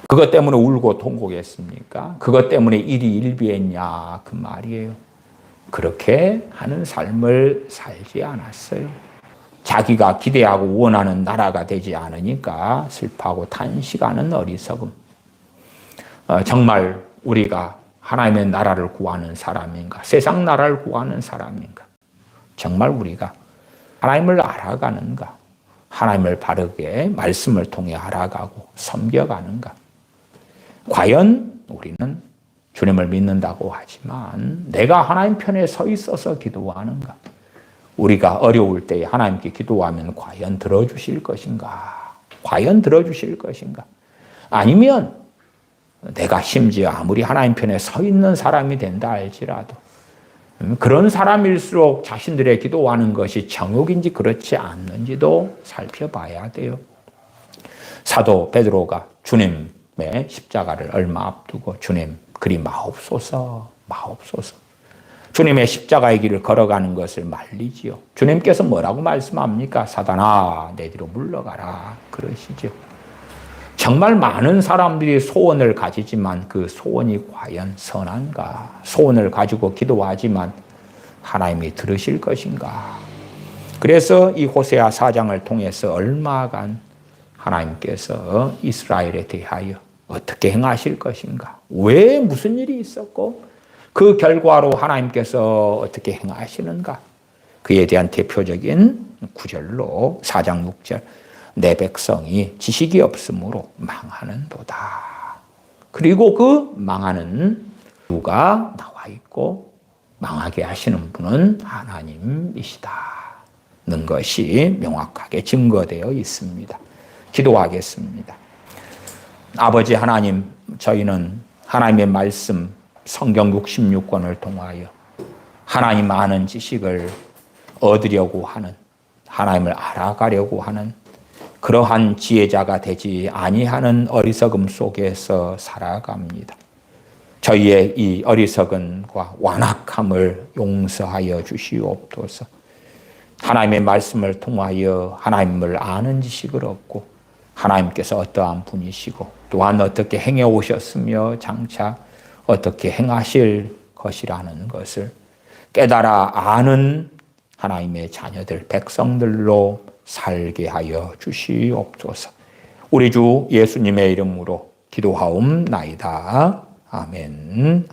[SPEAKER 1] 그것 때문에 울고 통곡했습니까? 그것 때문에 일이 일비했냐 그 말이에요. 그렇게 하는 삶을 살지 않았어요. 자기가 기대하고 원하는 나라가 되지 않으니까 슬퍼하고 탄식하는 어리석음. 정말 우리가 하나님의 나라를 구하는 사람인가? 세상 나라를 구하는 사람인가? 정말 우리가 하나님을 알아가는가? 하나님을 바르게 말씀을 통해 알아가고 섬겨가는가? 과연 우리는 주님을 믿는다고 하지만 내가 하나님 편에 서 있어서 기도하는가? 우리가 어려울 때에 하나님께 기도하면 과연 들어주실 것인가? 과연 들어주실 것인가? 아니면 내가 심지어 아무리 하나님 편에 서 있는 사람이 된다 할지라도 그런 사람일수록 자신들의 기도하는 것이 정욕인지 그렇지 않는지도 살펴봐야 돼요. 사도 베드로가 주님의 십자가를 얼마 앞두고 주님 그리 마옵소서 마옵소서 주님의 십자가의 길을 걸어가는 것을 말리지요. 주님께서 뭐라고 말씀합니까? 사단아 내 뒤로 물러가라 그러시죠. 정말 많은 사람들이 소원을 가지지만 그 소원이 과연 선한가? 소원을 가지고 기도하지만 하나님이 들으실 것인가? 그래서 이 호세아 4장을 통해서 얼마간 하나님께서 이스라엘에 대하여 어떻게 행하실 것인가? 왜 무슨 일이 있었고 그 결과로 하나님께서 어떻게 행하시는가? 그에 대한 대표적인 구절로 4장 6절 내 백성이 지식이 없으므로 망하는도다. 그리고 그 망하는 이유가 나와 있고 망하게 하시는 분은 하나님이시다. 는 것이 명확하게 증거되어 있습니다. 기도하겠습니다. 아버지 하나님, 저희는 하나님의 말씀 성경 66권을 통하여 하나님 아는 지식을 얻으려고 하는, 하나님을 알아가려고 하는 그러한 지혜자가 되지 아니하는 어리석음 속에서 살아갑니다. 저희의 이 어리석음과 완악함을 용서하여 주시옵소서. 하나님의 말씀을 통하여 하나님을 아는 지식을 얻고 하나님께서 어떠한 분이시고 또한 어떻게 행해 오셨으며 장차 어떻게 행하실 것이라는 것을 깨달아 아는 하나님의 자녀들, 백성들로 살게 하여 주시옵소서. 우리 주 예수님의 이름으로 기도하옵나이다. 아멘.